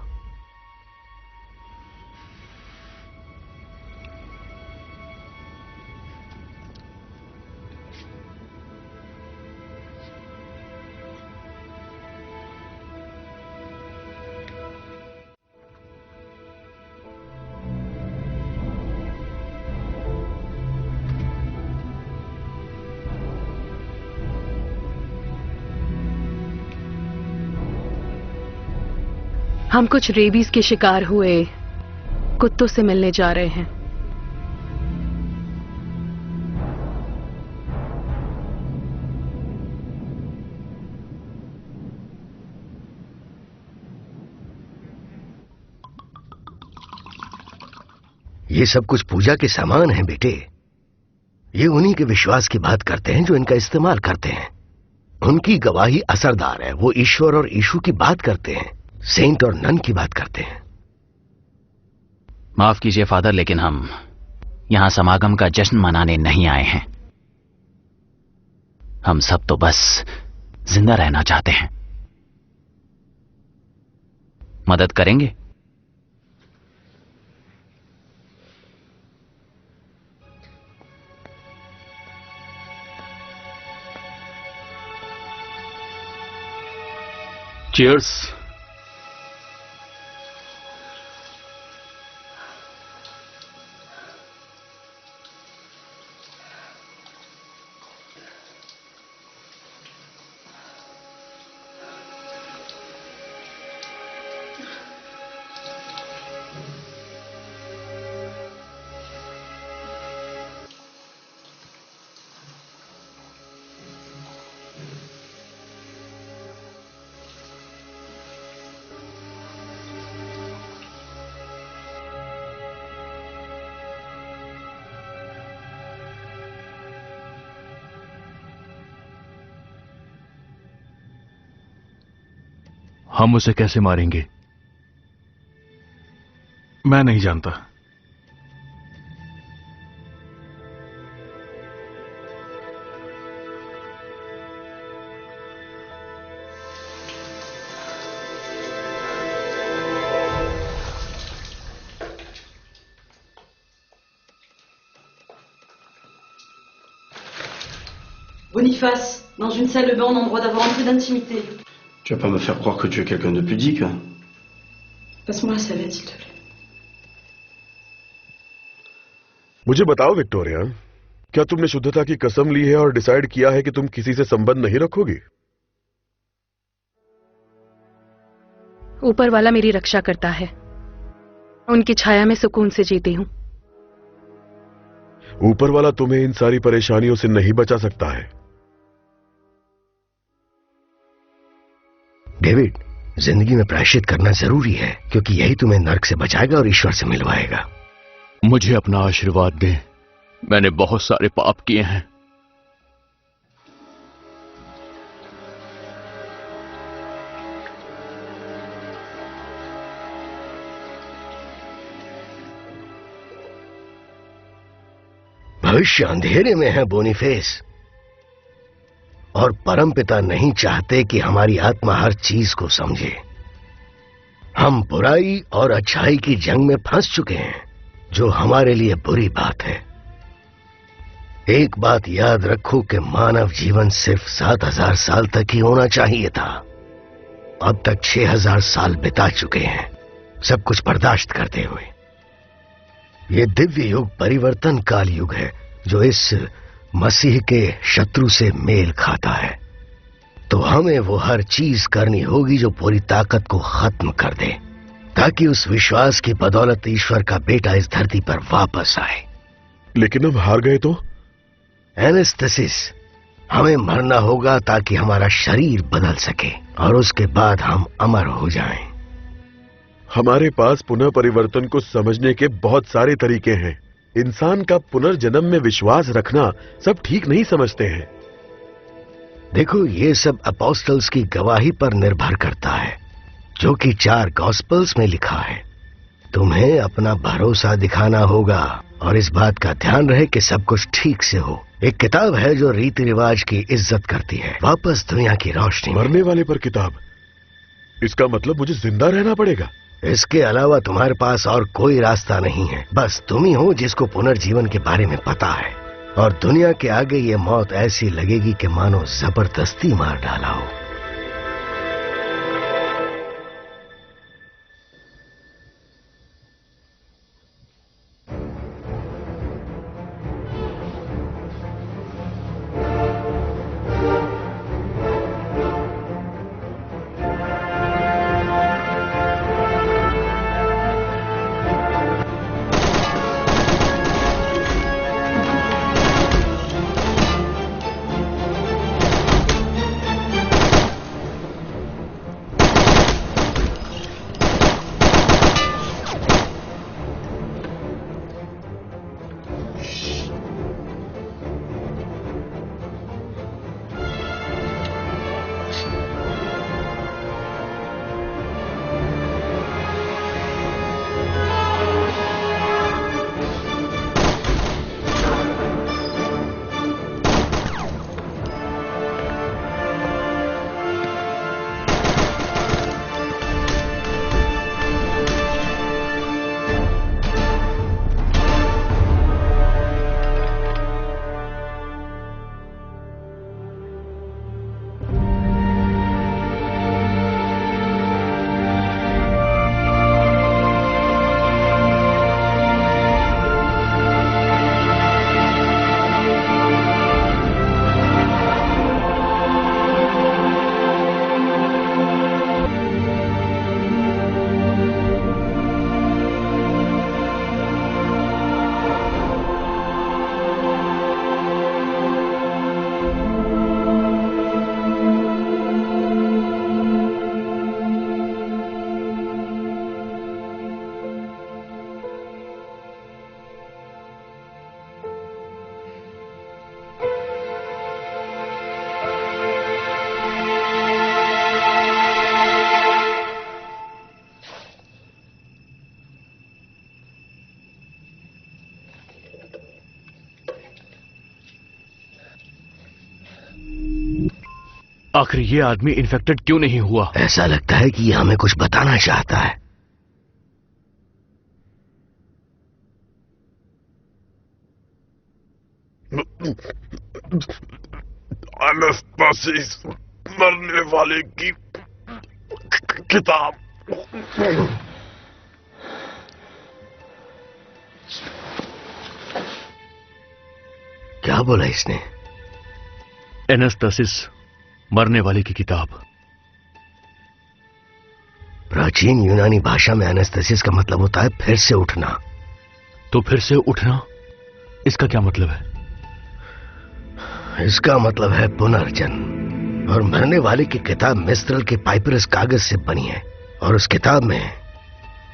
हम कुछ रेबीज के शिकार हुए कुत्तों से मिलने जा रहे हैं। ये सब कुछ पूजा के सामान हैं बेटे। ये उन्हीं के विश्वास की बात करते हैं जो इनका इस्तेमाल करते हैं। उनकी गवाही असरदार है। वो ईश्वर और यीशु की बात करते हैं, सेंट और नन की बात करते हैं। माफ कीजिए फादर, लेकिन हम यहां समागम का जश्न मनाने नहीं आए हैं। हम सब तो बस जिंदा रहना चाहते हैं। मदद करेंगे? चीयर्स। हम उसे कैसे मारेंगे? मैं नहीं जानता। Boniface, dans une salle de bain, on a le droit d'avoir un peu d'intimité. Tu vas pas me faire croire que tu es quelqu'un de pudique. Passe-moi la serviette, s'il te plaît. मुझे बताओ Victoria, क्या तुमने शुद्धता की कसम ली है और decide किया है कि तुम किसी से संबंध नहीं रखोगी? ऊपर वाला मेरी रक्षा करता है। उनकी छाया में सुकून से जीती हूं। ऊपर वाला तुम्हें इन सारी परेशानियों से नहीं बचा सकता है। डेविड, जिंदगी में प्रायश्चित करना जरूरी है, क्योंकि यही तुम्हें नर्क से बचाएगा और ईश्वर से मिलवाएगा। मुझे अपना आशीर्वाद दे। मैंने बहुत सारे पाप किए हैं। भविष्य अंधेरे में है बोनीफेस, और परमपिता नहीं चाहते कि हमारी आत्मा हर चीज को समझे। हम बुराई और अच्छाई की जंग में फंस चुके हैं, जो हमारे लिए बुरी बात है। एक बात याद रखो कि मानव जीवन सिर्फ 7000 साल तक ही होना चाहिए था। अब तक 6000 साल बिता चुके हैं, सब कुछ बर्दाश्त करते हुए। ये दिव्य युग परिवर्तन काल युग है, जो इस मसीह के शत्रु से मेल खाता है। तो हमें वो हर चीज करनी होगी जो पूरी ताकत को खत्म कर दे, ताकि उस विश्वास की बदौलत ईश्वर का बेटा इस धरती पर वापस आए। लेकिन हम हार गए तो? एनेस्थेसिस, हमें मरना होगा ताकि हमारा शरीर बदल सके, और उसके बाद हम अमर हो जाएं। हमारे पास पुनः परिवर्तन को समझने के बहुत सारे तरीके हैं। इंसान का पुनर्जन्म में विश्वास रखना सब ठीक नहीं समझते हैं। देखो, ये सब अपोस्टल्स की गवाही पर निर्भर करता है, जो कि 4 गॉस्पेल्स में लिखा है। तुम्हें अपना भरोसा दिखाना होगा और इस बात का ध्यान रहे कि सब कुछ ठीक से हो। एक किताब है जो रीति रिवाज की इज्जत करती है, वापस दुनिया की रोशनी। मरने वाले पर किताब, इसका मतलब मुझे जिंदा रहना पड़ेगा। इसके अलावा तुम्हारे पास और कोई रास्ता नहीं है। बस तुम ही हो जिसको पुनर्जीवन के बारे में पता है, और दुनिया के आगे ये मौत ऐसी लगेगी कि मानो जबरदस्ती मार डाला हो। आखिर ये आदमी इन्फेक्टेड क्यों नहीं हुआ? ऐसा लगता है कि ये हमें कुछ बताना चाहता है। एनास्टासिस, मरने वाले की किताब। क्या बोला इसने? एनास्टासिस, मरने वाले की किताब। प्राचीन यूनानी भाषा में एनास्टेसिस का मतलब होता है फिर से उठना। तो फिर से उठना, इसका क्या मतलब है? इसका मतलब है पुनर्जन्म। और मरने वाले की किताब मिस्रल के पाइपरस कागज से बनी है, और उस किताब में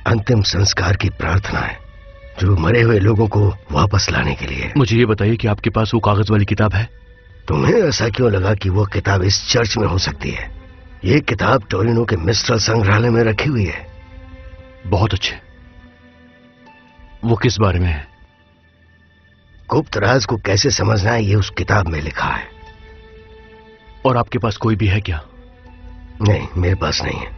अंतिम संस्कार की प्रार्थना है, जो मरे हुए लोगों को वापस लाने के लिए। मुझे ये बताइए कि आपके पास वो कागज वाली किताब है? तुम्हें ऐसा क्यों लगा कि वो किताब इस चर्च में हो सकती है? ये किताब टोरिनो के मिस्रल संग्रहालय में रखी हुई है। बहुत अच्छे। वो किस बारे में है? गुप्त राज को कैसे समझना है, ये उस किताब में लिखा है। और आपके पास कोई भी है क्या? नहीं, मेरे पास नहीं है।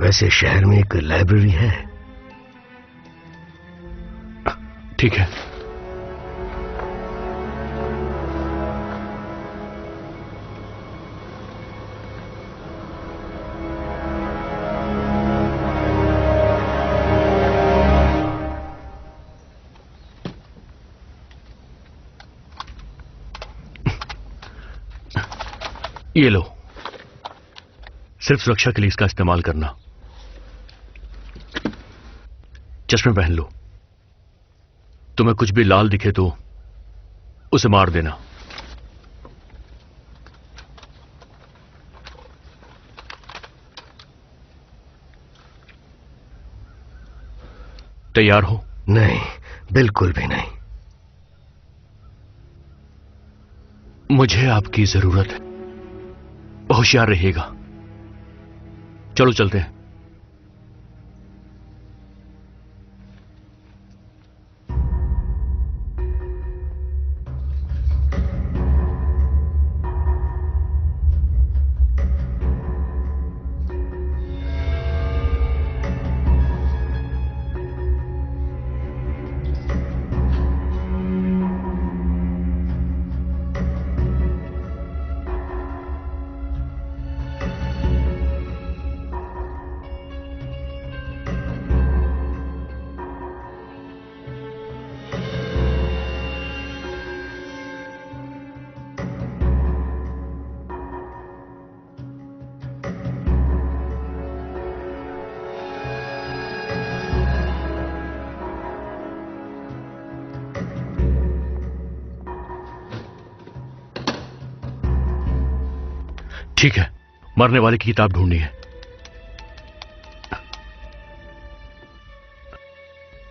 वैसे शहर में एक लाइब्रेरी है। ठीक है। ये लो, सिर्फ सुरक्षा के लिए इसका इस्तेमाल करना। चश्मे पहन लो। तुम्हें कुछ भी लाल दिखे तो उसे मार देना। तैयार हो? नहीं, बिल्कुल भी नहीं। मुझे आपकी जरूरत है। होशियार रहिएगा। चलो चलते हैं। ठीक है, मरने वाले की किताब ढूंढनी है।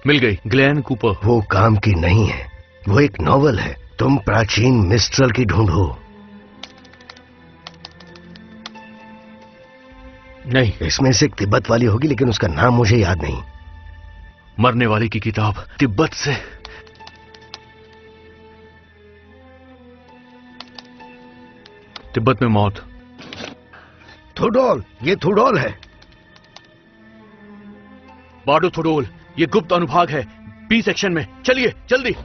मिल गई, ग्लेन कूपर। वो काम की नहीं है, वो एक नॉवल है। तुम प्राचीन मिस्ट्रल की ढूंढो। नहीं, इसमें से एक तिब्बत वाली होगी, लेकिन उसका नाम मुझे याद नहीं। मरने वाले की किताब तिब्बत से। तिब्बत में मौत। थुडोल, ये थुडोल है। बाडो थुडोल, ये गुप्त अनुभाग है, बी सेक्शन में। चलिए जल्दी।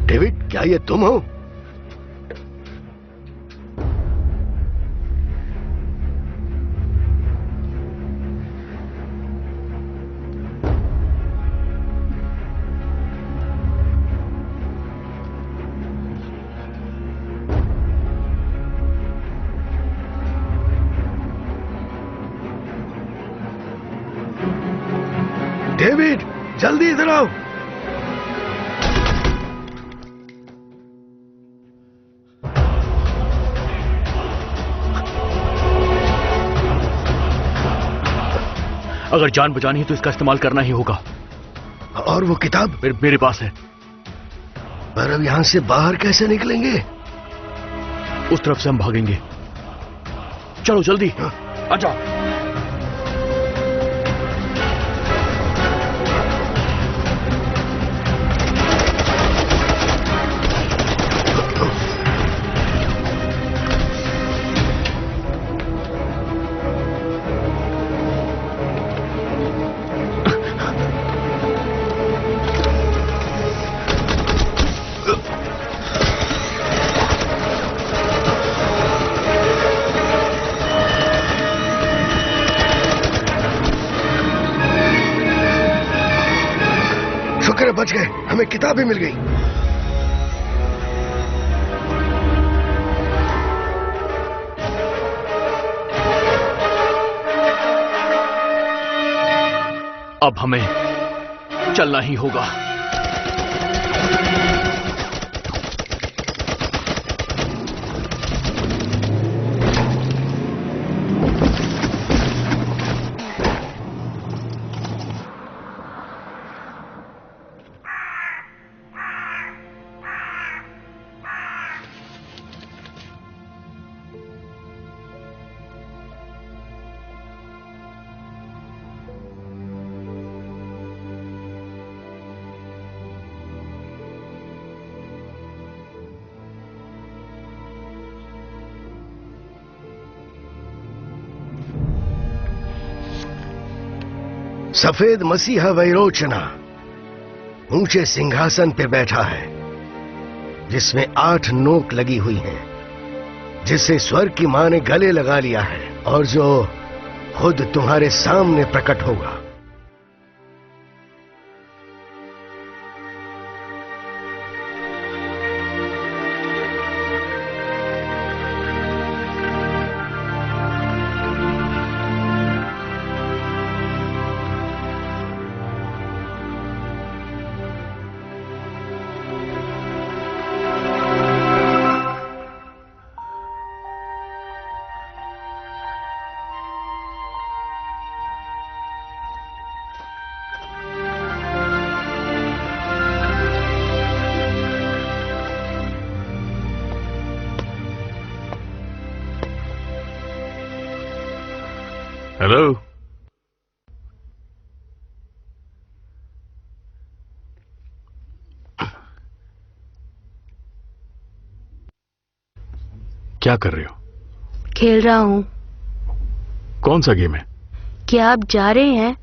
डेविड, क्या ये तुम हो? डेविड, जल्दी इधर आओ। अगर जान बचानी है तो इसका इस्तेमाल करना ही होगा। और वो किताब? मेरे पास है। पर अब यहां से बाहर कैसे निकलेंगे? उस तरफ से हम भागेंगे। चलो जल्दी, आजा। बच गए, हमें किताब भी मिल गई। अब हमें चलना ही होगा। सफेद मसीहा वैरोचना ऊंचे सिंहासन पे बैठा है जिसमें 8 नोक लगी हुई हैं, जिसे स्वर्ग की मां ने गले लगा लिया है और जो खुद तुम्हारे सामने प्रकट होगा। हेलो, क्या कर रहे हो? खेल रहा हूँ। कौन सा गेम है? क्या आप जा रहे हैं?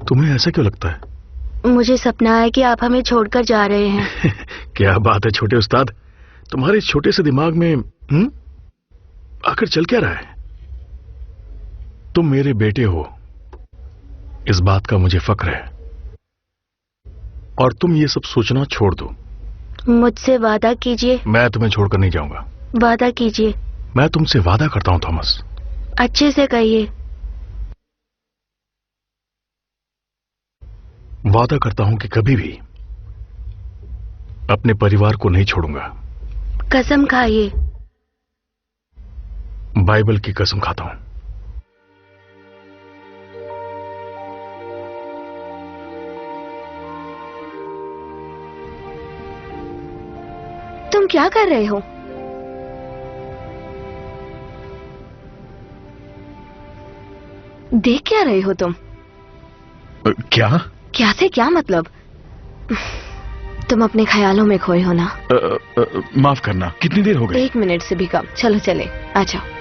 तुम्हें ऐसा क्यों लगता है? मुझे सपना है कि आप हमें छोड़कर जा रहे हैं। क्या बात है छोटे उस्ताद, तुम्हारे छोटे से दिमाग में आखिर चल क्या रहा है? तुम मेरे बेटे हो, इस बात का मुझे फक्र है, और तुम ये सब सोचना छोड़ दो। मुझसे वादा कीजिए। मैं तुम्हें छोड़कर नहीं जाऊंगा। वादा कीजिए। मैं तुमसे वादा करता हूं थॉमस। अच्छे से कहिए। वादा करता हूं कि कभी भी अपने परिवार को नहीं छोड़ूंगा। कसम खाइए। बाइबल की कसम खाता हूं। तुम क्या कर रहे हो? देख क्या रहे हो तुम? क्या? क्या से क्या मतलब? तुम अपने ख्यालों में खोए हो ना? माफ करना, कितनी देर हो गई? 1 मिनट से भी कम। चलो चले, आ जाओ।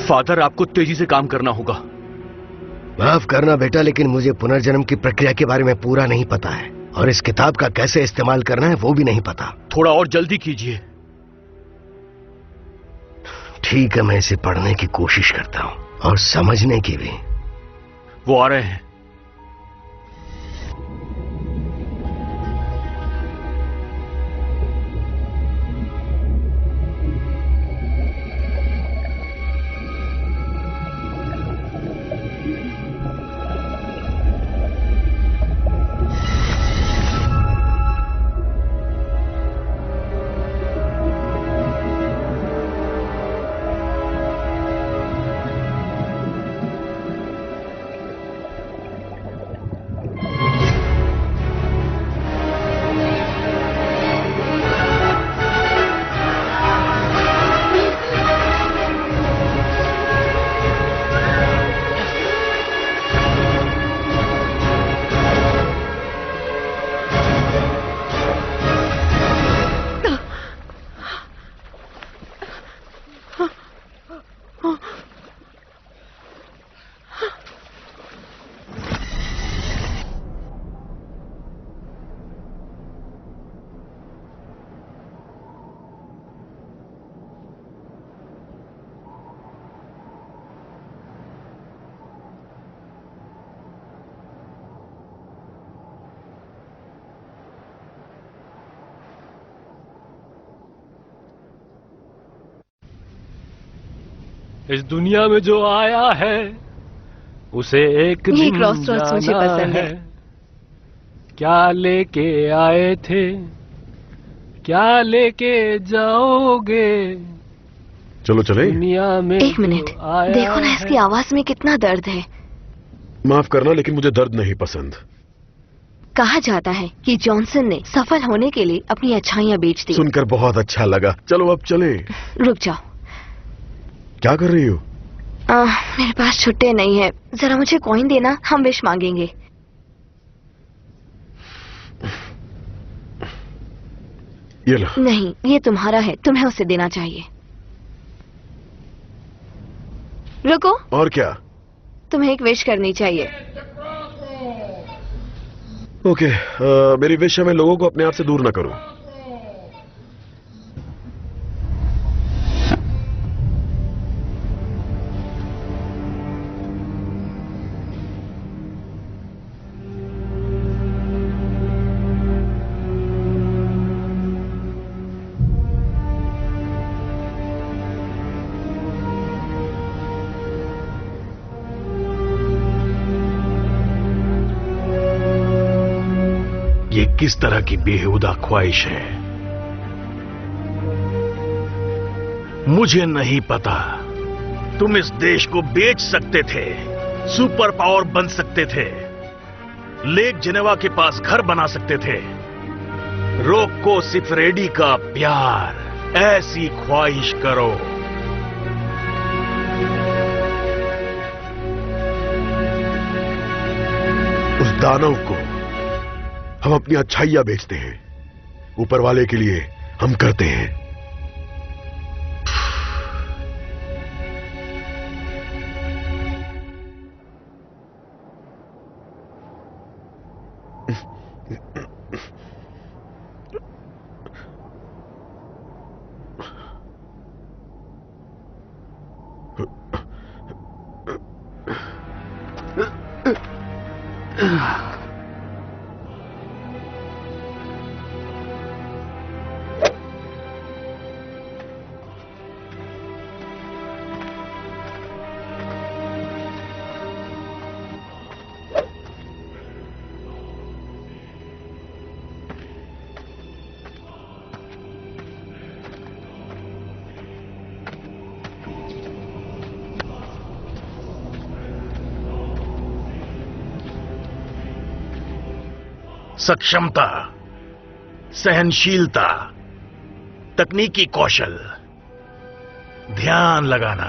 फादर, आपको तेजी से काम करना होगा। माफ करना बेटा, लेकिन मुझे पुनर्जन्म की प्रक्रिया के बारे में पूरा नहीं पता है, और इस किताब का कैसे इस्तेमाल करना है वो भी नहीं पता। थोड़ा और जल्दी कीजिए। ठीक है, मैं इसे पढ़ने की कोशिश करता हूं और समझने की भी। वो आ रहे हैं। इस दुनिया में जो आया है उसे एक ये दिन क्रॉसरोड्स मुझे जाना पसंद है। क्या लेके आए थे क्या लेके जाओगे चलो चले। दुनिया में? एक मिनट, देखो ना इसकी आवाज में कितना दर्द है। माफ करना लेकिन मुझे दर्द नहीं पसंद। कहा जाता है कि जॉनसन ने सफल होने के लिए अपनी अच्छाइयाँ बेच दी। सुनकर बहुत अच्छा लगा। चलो अब चले। रुक जाओ। क्या कर रही हो? मेरे पास छुट्टे नहीं है, जरा मुझे कॉइन देना, हम विश मांगेंगे। ये लो। नहीं, ये तुम्हारा है, तुम्हें उसे देना चाहिए। रुको। और क्या? तुम्हें एक विश करनी चाहिए। ओके, मेरी विश है मैं लोगों को अपने आप से दूर ना करूं। ये किस तरह की बेहुदा ख्वाहिश है मुझे नहीं पता। तुम इस देश को बेच सकते थे, सुपर पावर बन सकते थे, लेक जेनेवा के पास घर बना सकते थे। रोको सिर्फ रेडी का प्यार, ऐसी ख्वाहिश करो। उस दानव को हम अपनी अच्छाइयां बेचते हैं, ऊपर वाले के लिए हम करते हैं। सक्षमता, सहनशीलता, तकनीकी कौशल, ध्यान लगाना,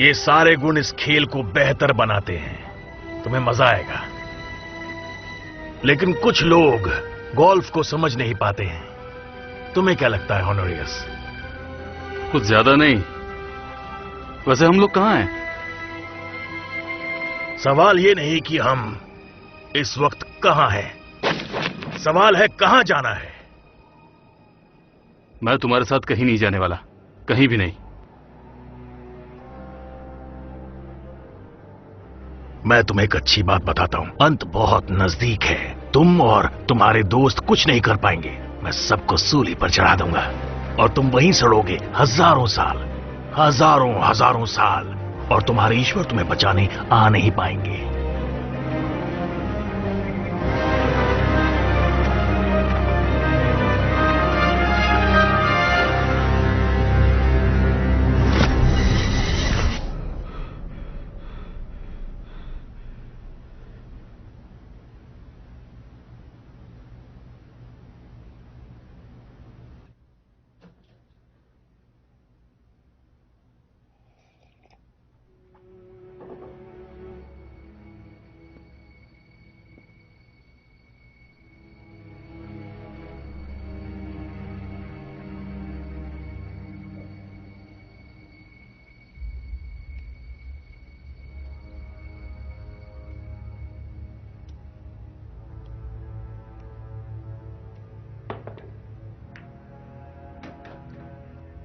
ये सारे गुण इस खेल को बेहतर बनाते हैं। तुम्हें मजा आएगा। लेकिन कुछ लोग गोल्फ को समझ नहीं पाते हैं। तुम्हें क्या लगता है होनोरियस? कुछ ज्यादा नहीं। वैसे हम लोग कहां हैं? सवाल ये नहीं कि हम इस वक्त कहां हैं, सवाल है कहां जाना है। मैं तुम्हारे साथ कहीं नहीं जाने वाला, कहीं भी नहीं। मैं तुम्हें एक अच्छी बात बताता हूं, अंत बहुत नजदीक है। तुम और तुम्हारे दोस्त कुछ नहीं कर पाएंगे। मैं सबको सूली पर चढ़ा दूंगा और तुम वहीं सड़ोगे हजारों साल, हजारों हजारों साल, और तुम्हारे ईश्वर तुम्हें बचाने आ नहीं पाएंगे।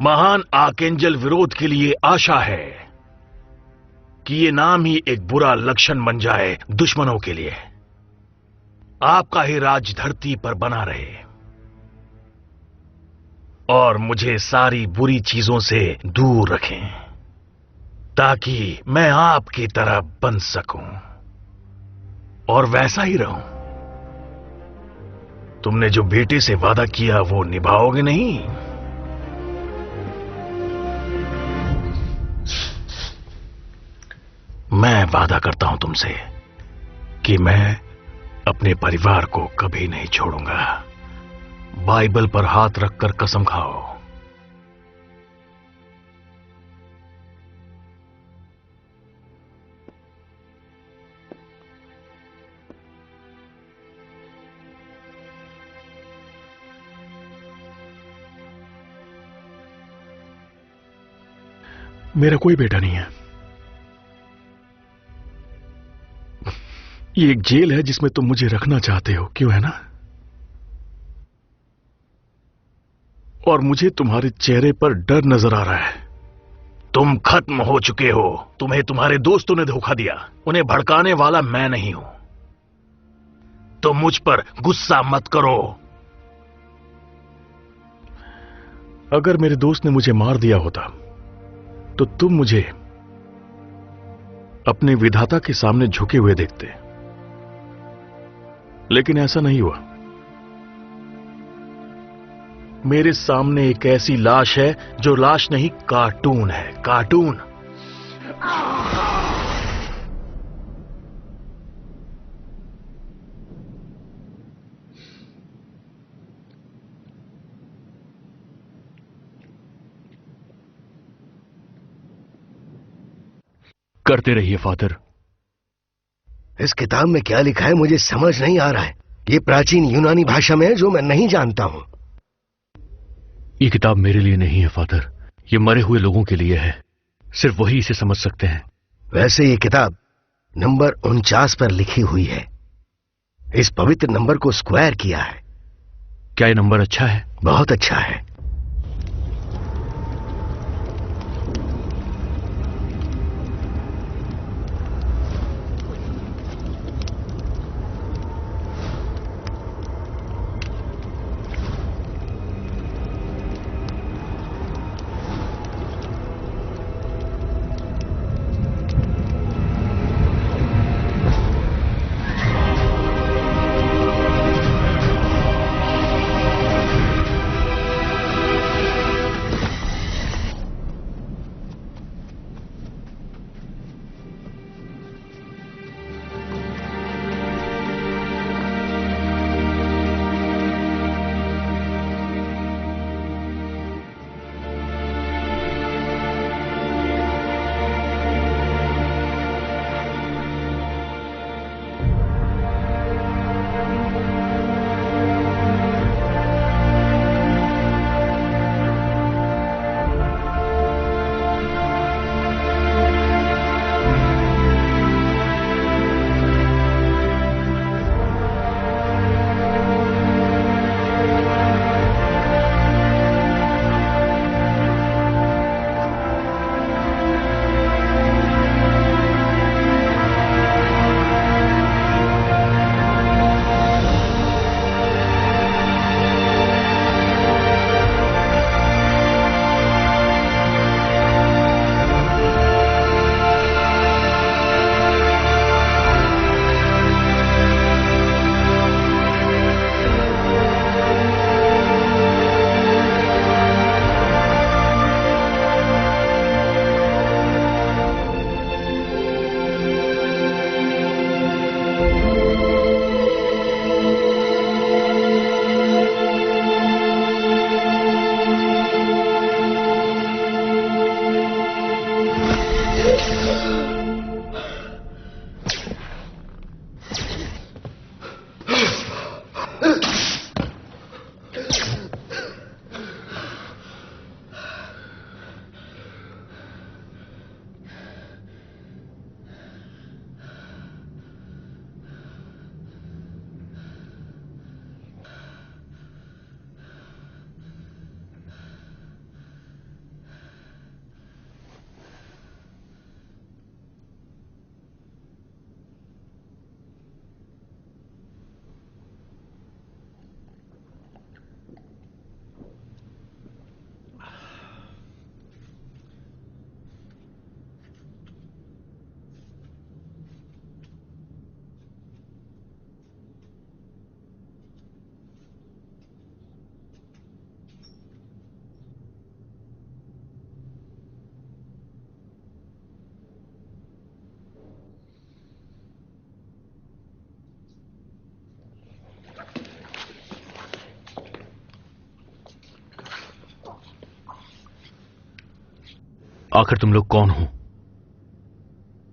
महान आर्केंजल विरोध के लिए आशा है कि ये नाम ही एक बुरा लक्षण बन जाए दुश्मनों के लिए। आपका ही राज धरती पर बना रहे और मुझे सारी बुरी चीजों से दूर रखें ताकि मैं आपकी तरह बन सकूं और वैसा ही रहूं। तुमने जो बेटे से वादा किया वो निभाओगे नहीं? मैं वादा करता हूं तुमसे कि मैं अपने परिवार को कभी नहीं छोड़ूंगा। बाइबल पर हाथ रखकर कसम खाओ। मेरा कोई बेटा नहीं है। ये एक जेल है जिसमें तुम मुझे रखना चाहते हो, क्यों है ना? और मुझे तुम्हारे चेहरे पर डर नजर आ रहा है। तुम खत्म हो चुके हो। तुम्हें तुम्हारे दोस्तों ने धोखा दिया। उन्हें भड़काने वाला मैं नहीं हूं। तुम मुझ पर गुस्सा मत करो। अगर मेरे दोस्त ने मुझे मार दिया होता तो तुम मुझे अपने विधाता के सामने झुके हुए देखते, लेकिन ऐसा नहीं हुआ। मेरे सामने एक ऐसी लाश है जो लाश नहीं, कार्टून है, कार्टून। करते रहिए फादर। इस किताब में क्या लिखा है मुझे समझ नहीं आ रहा है। ये प्राचीन यूनानी भाषा में है जो मैं नहीं जानता हूं। ये किताब मेरे लिए नहीं है फादर, ये मरे हुए लोगों के लिए है। सिर्फ वही इसे समझ सकते हैं। वैसे ये किताब नंबर 49 पर लिखी हुई है। इस पवित्र नंबर को स्क्वायर किया है। क्या ये नंबर अच्छा है? बहुत अच्छा है। आखिर तुम लोग कौन हो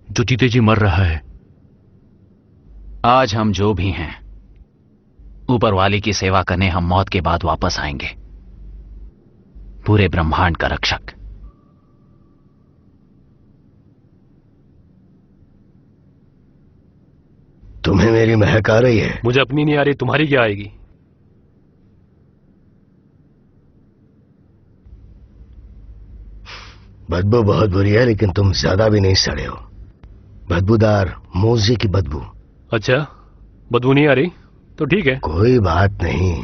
जो जीते जी मर रहा है? आज हम जो भी हैं, ऊपर वाले की सेवा करने हम मौत के बाद वापस आएंगे, पूरे ब्रह्मांड का रक्षक। तुम्हें मेरी महक आ रही है? मुझे अपनी नहीं आ रही, तुम्हारी क्या आएगी? बदबू बहुत बुरी है, लेकिन तुम ज्यादा भी नहीं सड़े हो। बदबूदार मोजे की बदबू। अच्छा, बदबू नहीं आ रही तो ठीक है। कोई बात नहीं।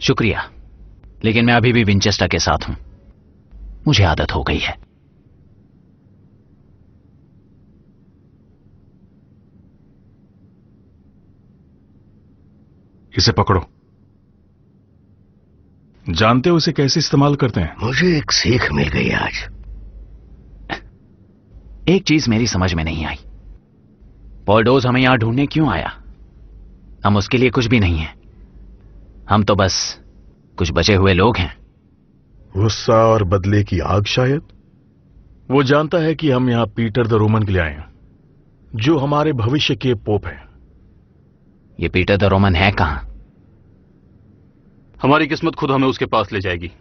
शुक्रिया, लेकिन मैं अभी भी विंचेस्टर के साथ हूं। मुझे आदत हो गई है। इसे पकड़ो। जानते हो इसे कैसे इस्तेमाल करते हैं? मुझे एक सीख मिल गई आज। एक चीज मेरी समझ में नहीं आई, पॉल्डोज हमें यहां ढूंढने क्यों आया? हम उसके लिए कुछ भी नहीं है, हम तो बस कुछ बचे हुए लोग हैं। गुस्सा और बदले की आग शायद। वो जानता है कि हम यहां पीटर द रोमन के लिए आए हैं, जो हमारे भविष्य के पोप हैं। ये पीटर द रोमन है कहां? हमारी किस्मत खुद हमें उसके पास ले जाएगी।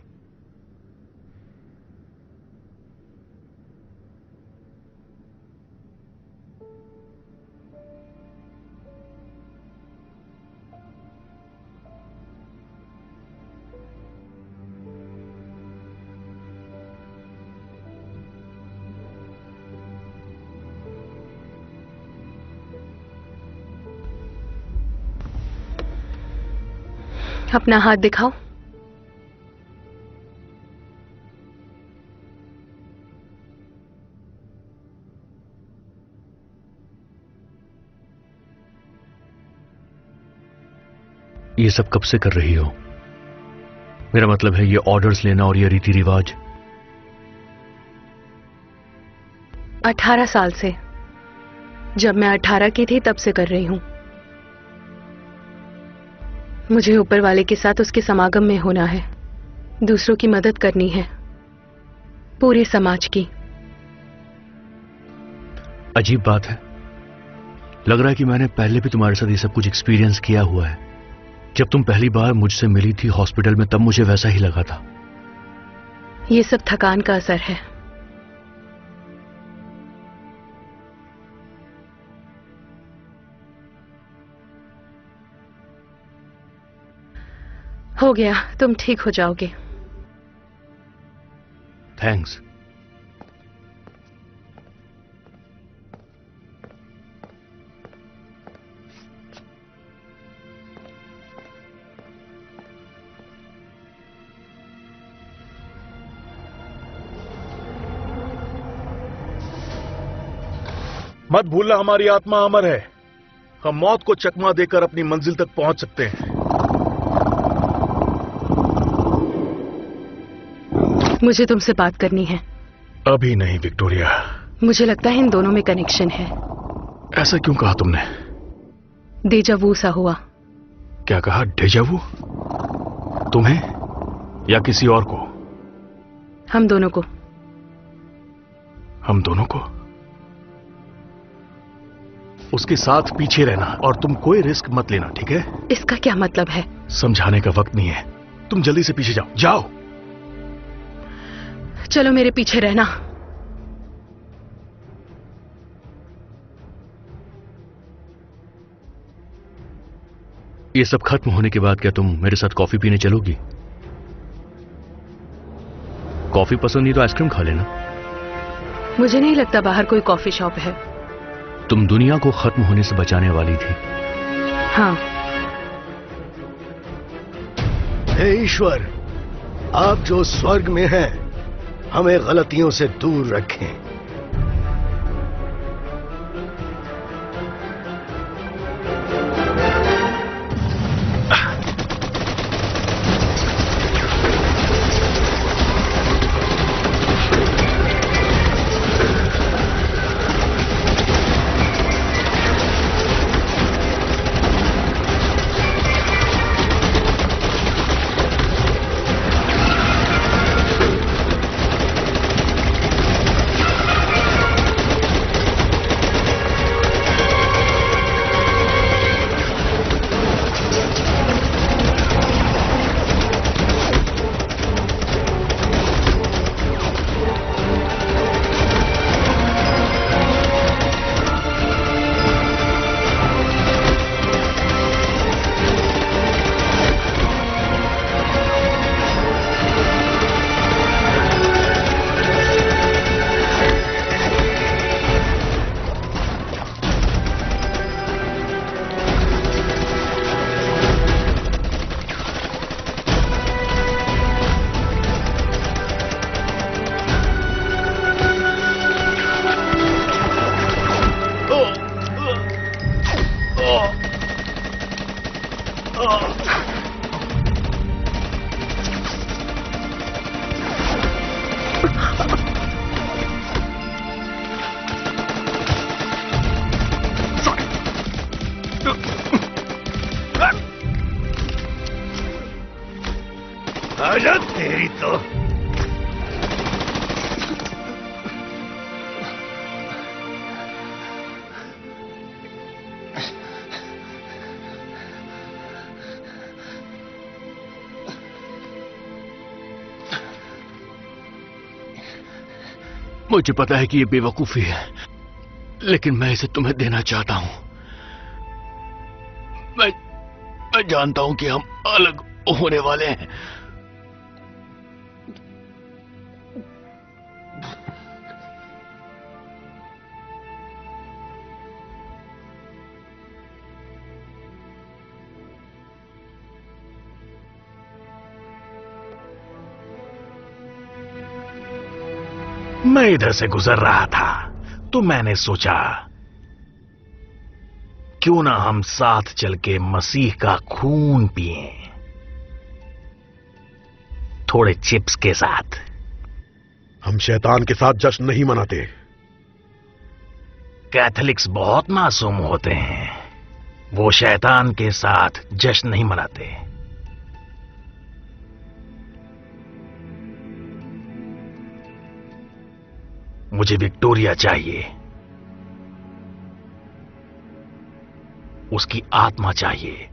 अपना हाथ दिखाओ। ये सब कब से कर रही हो? मेरा मतलब है ये ऑर्डर्स लेना और ये रीति रिवाज। 18 साल से। जब मैं 18 की थी तब से कर रही हूं। मुझे ऊपर वाले के साथ उसके समागम में होना है, दूसरों की मदद करनी है, पूरे समाज की। अजीब बात है, लग रहा है कि मैंने पहले भी तुम्हारे साथ ये सब कुछ एक्सपीरियंस किया हुआ है। जब तुम पहली बार मुझसे मिली थी हॉस्पिटल में, तब मुझे वैसा ही लगा था। ये सब थकान का असर है। हो गया, तुम ठीक हो जाओगे। थैंक्स। मत भूलना, हमारी आत्मा अमर है। हम मौत को चकमा देकर अपनी मंजिल तक पहुंच सकते हैं। मुझे तुमसे बात करनी है। अभी नहीं विक्टोरिया। मुझे लगता है इन दोनों में कनेक्शन है। ऐसा क्यों कहा तुमने? डेजावू सा हुआ। क्या कहा? डेजावू? तुम्हें या किसी और को? हम दोनों को। हम दोनों को? उसके साथ पीछे रहना और तुम कोई रिस्क मत लेना, ठीक है? इसका क्या मतलब है? समझाने का वक्त नहीं है, तुम जल्दी से पीछे जाओ। जाओ। चलो मेरे पीछे रहना। ये सब खत्म होने के बाद क्या तुम मेरे साथ कॉफी पीने चलोगी? कॉफी पसंद नहीं तो आइसक्रीम खा लेना। मुझे नहीं लगता बाहर कोई कॉफी शॉप है। तुम दुनिया को खत्म होने से बचाने वाली थी। हाँ। हे ईश्वर, आप जो स्वर्ग में हैं, हमें गलतियों से दूर रखें। मुझे पता है कि ये बेवकूफी है, लेकिन मैं इसे तुम्हें देना चाहता हूं। मैं जानता हूं कि हम अलग होने वाले हैं। मैं इधर से गुजर रहा था तो मैंने सोचा क्यों ना हम साथ चल के मसीह का खून पिएं, थोड़े चिप्स के साथ। हम शैतान के साथ जश्न नहीं मनाते। कैथोलिक्स बहुत मासूम होते हैं, वो शैतान के साथ जश्न नहीं मनाते। मुझे विक्टोरिया चाहिए, उसकी आत्मा चाहिए,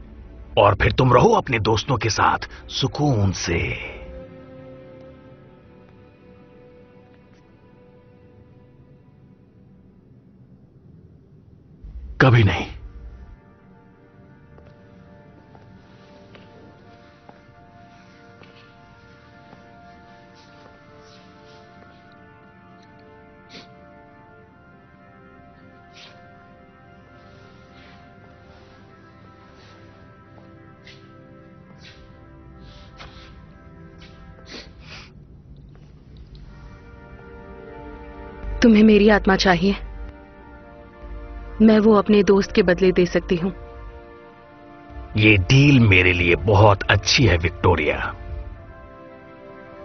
और फिर तुम रहो अपने दोस्तों के साथ सुकून से। कभी नहीं। तुम्हें मेरी आत्मा चाहिए, मैं वो अपने दोस्त के बदले दे सकती हूँ। ये डील मेरे लिए बहुत अच्छी है विक्टोरिया।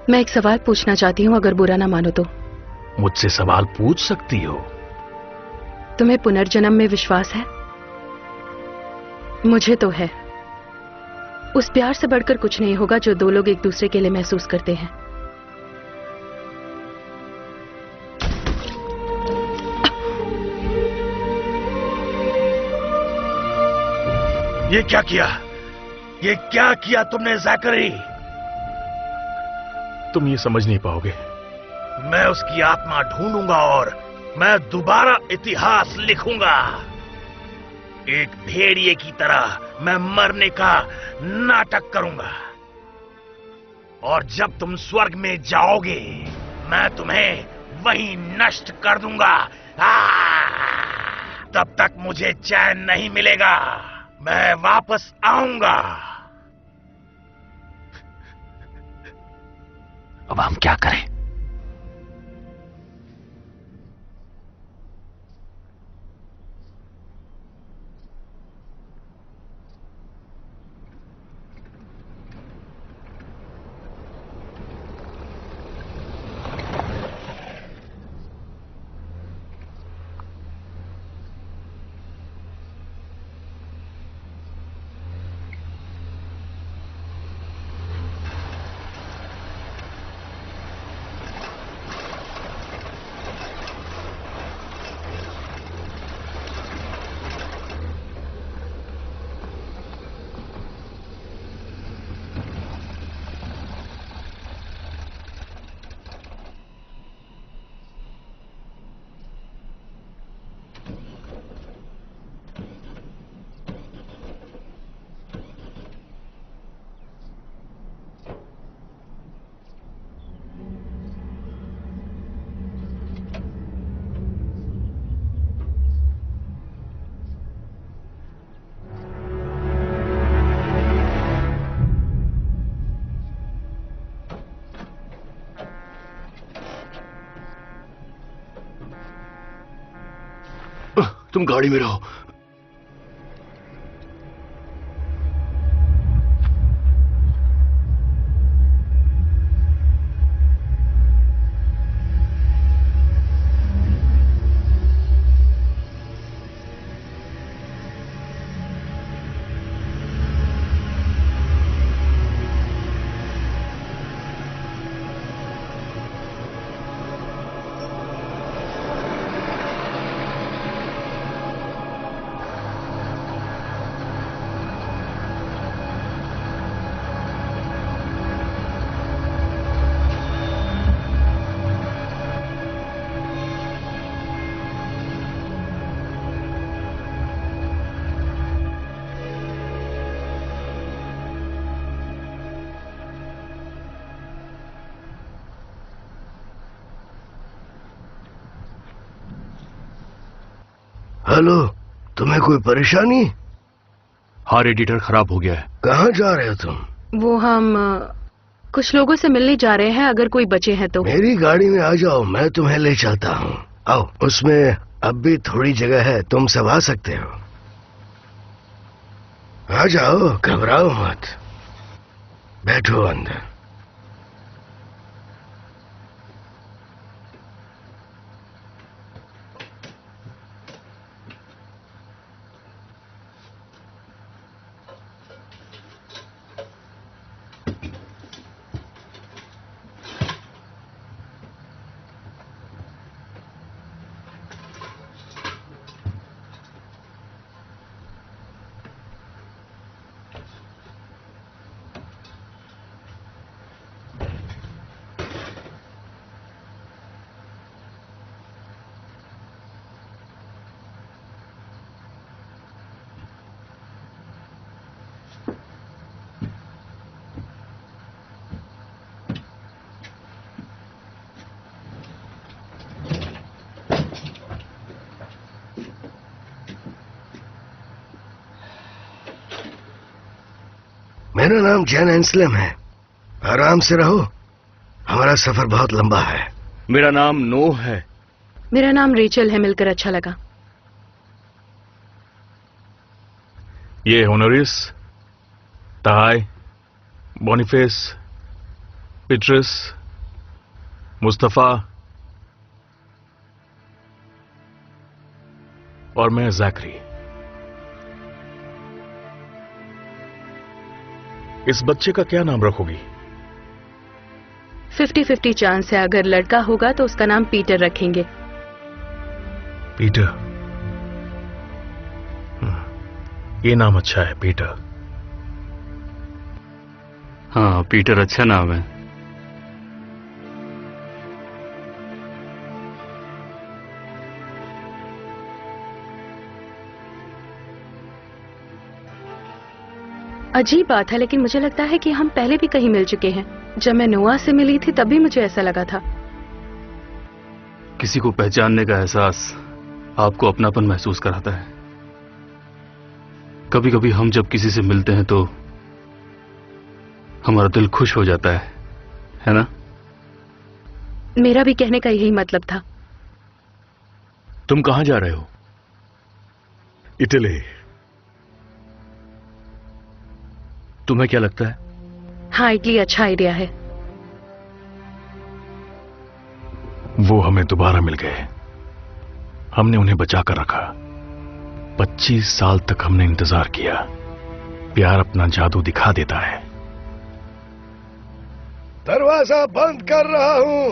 मैं एक सवाल पूछना चाहती हूँ, अगर बुरा ना मानो तो। मुझसे सवाल पूछ सकती हो। तुम्हें पुनर्जन्म में विश्वास है? मुझे तो है। उस प्यार से बढ़कर कुछ नहीं होगा जो दो लोग एक दूसरे के लिए महसूस करते हैं। ये क्या किया? ये क्या किया तुमने ज़ैकरी? तुम ये समझ नहीं पाओगे। मैं उसकी आत्मा ढूंढूंगा और मैं दोबारा इतिहास लिखूंगा। एक भेड़िए की तरह मैं मरने का नाटक करूंगा, और जब तुम स्वर्ग में जाओगे मैं तुम्हें वहीं नष्ट कर दूंगा। तब तक मुझे चैन नहीं मिलेगा। मैं वापस आऊंगा। अब हम क्या करें? तुम गाड़ी में रहो। हेलो, तुम्हें कोई परेशानी? हाँ, रेडिएटर खराब हो गया है। कहाँ जा रहे हो तुम? वो हम कुछ लोगों से मिलने जा रहे हैं, अगर कोई बचे हैं तो। मेरी गाड़ी में आ जाओ, मैं तुम्हें ले चलता हूँ। आओ, उसमें अब भी थोड़ी जगह है, तुम सब आ सकते हो। आ जाओ, घबराओ मत, बैठो अंदर। मेरा नाम जैन एंसलम है। आराम से रहो, हमारा सफर बहुत लंबा है। मेरा नाम नोह है। मेरा नाम रेचल है, मिलकर अच्छा लगा। ये होनोरिस, ताई, बोनिफेस, पिट्रस, मुस्तफा और मैं जैकरी। इस बच्चे का क्या नाम रखोगी? 50-50 चांस है, अगर लड़का होगा तो उसका नाम पीटर रखेंगे। पीटर, ये नाम अच्छा है, पीटर। हाँ, पीटर अच्छा नाम है। अजीब बात है, लेकिन मुझे लगता है कि हम पहले भी कहीं मिल चुके हैं। जब मैं नोआ से मिली थी तब भी मुझे ऐसा लगा था। किसी को पहचानने का एहसास आपको अपनापन महसूस कराता है। कभी कभी हम जब किसी से मिलते हैं तो हमारा दिल खुश हो जाता है ना? मेरा भी कहने का यही मतलब था। तुम कहां जा रहे हो? इटली। तुम्हें क्या लगता है? हाँ, इटली अच्छा आइडिया है। वो हमें दोबारा मिल गए। हमने उन्हें बचा कर रखा। 25 साल तक हमने इंतजार किया। प्यार अपना जादू दिखा देता है। दरवाजा बंद कर रहा हूं,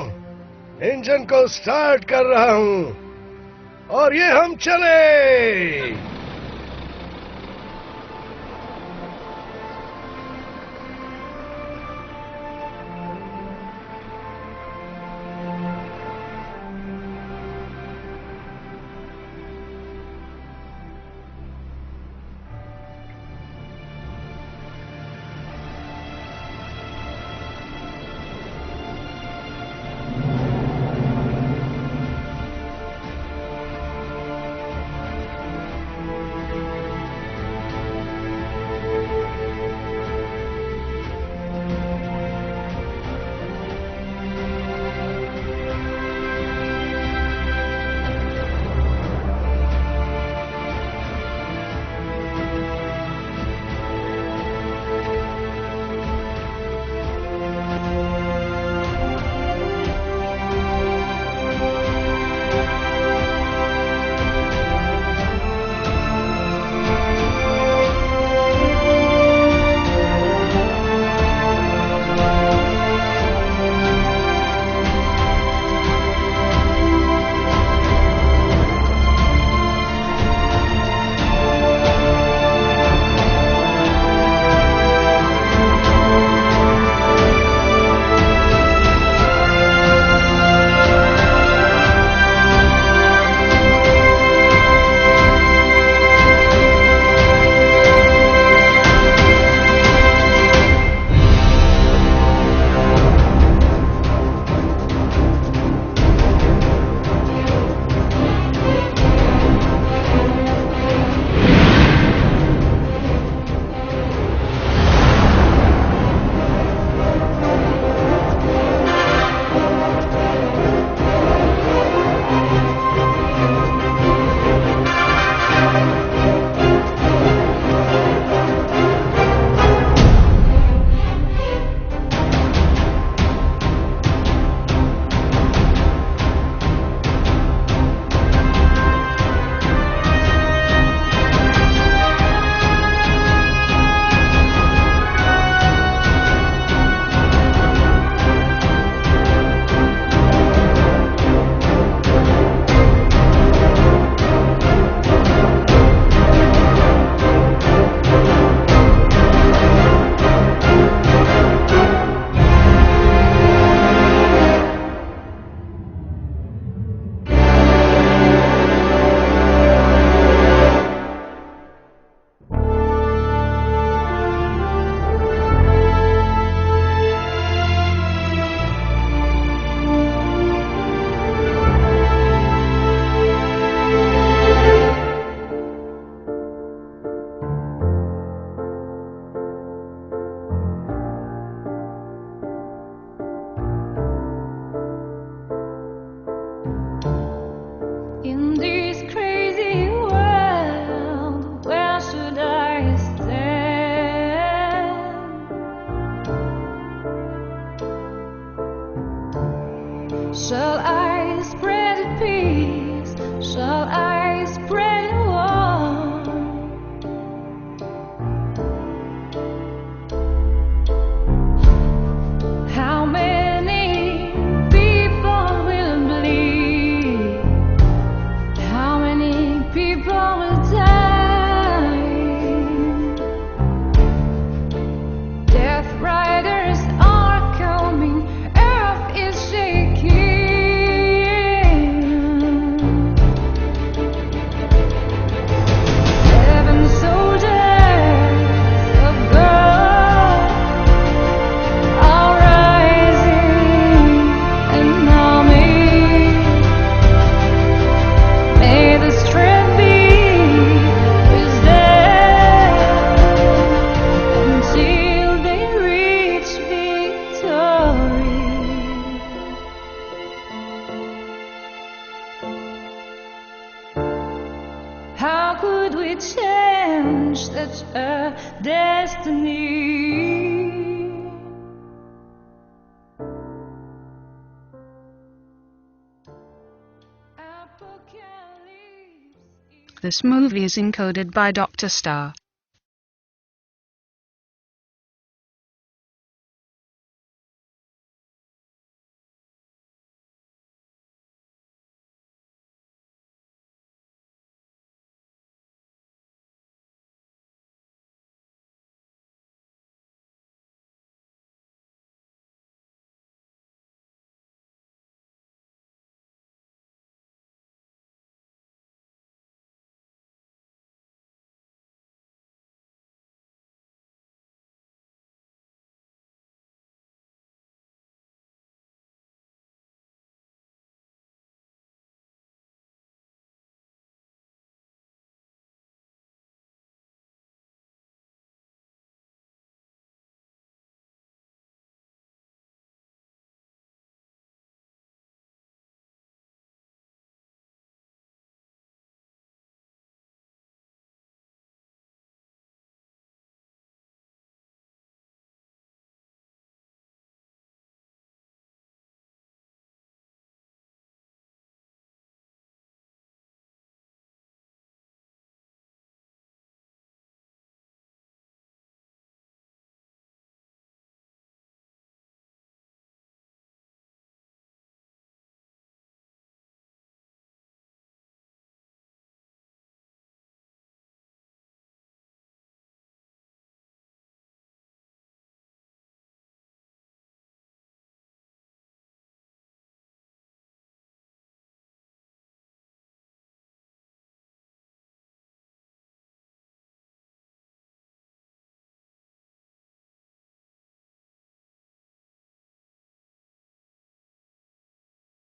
इंजन को स्टार्ट कर रहा हूं और ये हम चले। Shall I spread peace? Shall I spread war? How many people will bleed? How many people will die? Death riders are coming, earth is shaking. Heaven soldiers of God are rising an army. May the strength be with them until they reach victory. How could we change such a destiny? This movie is encoded by Dr. Star.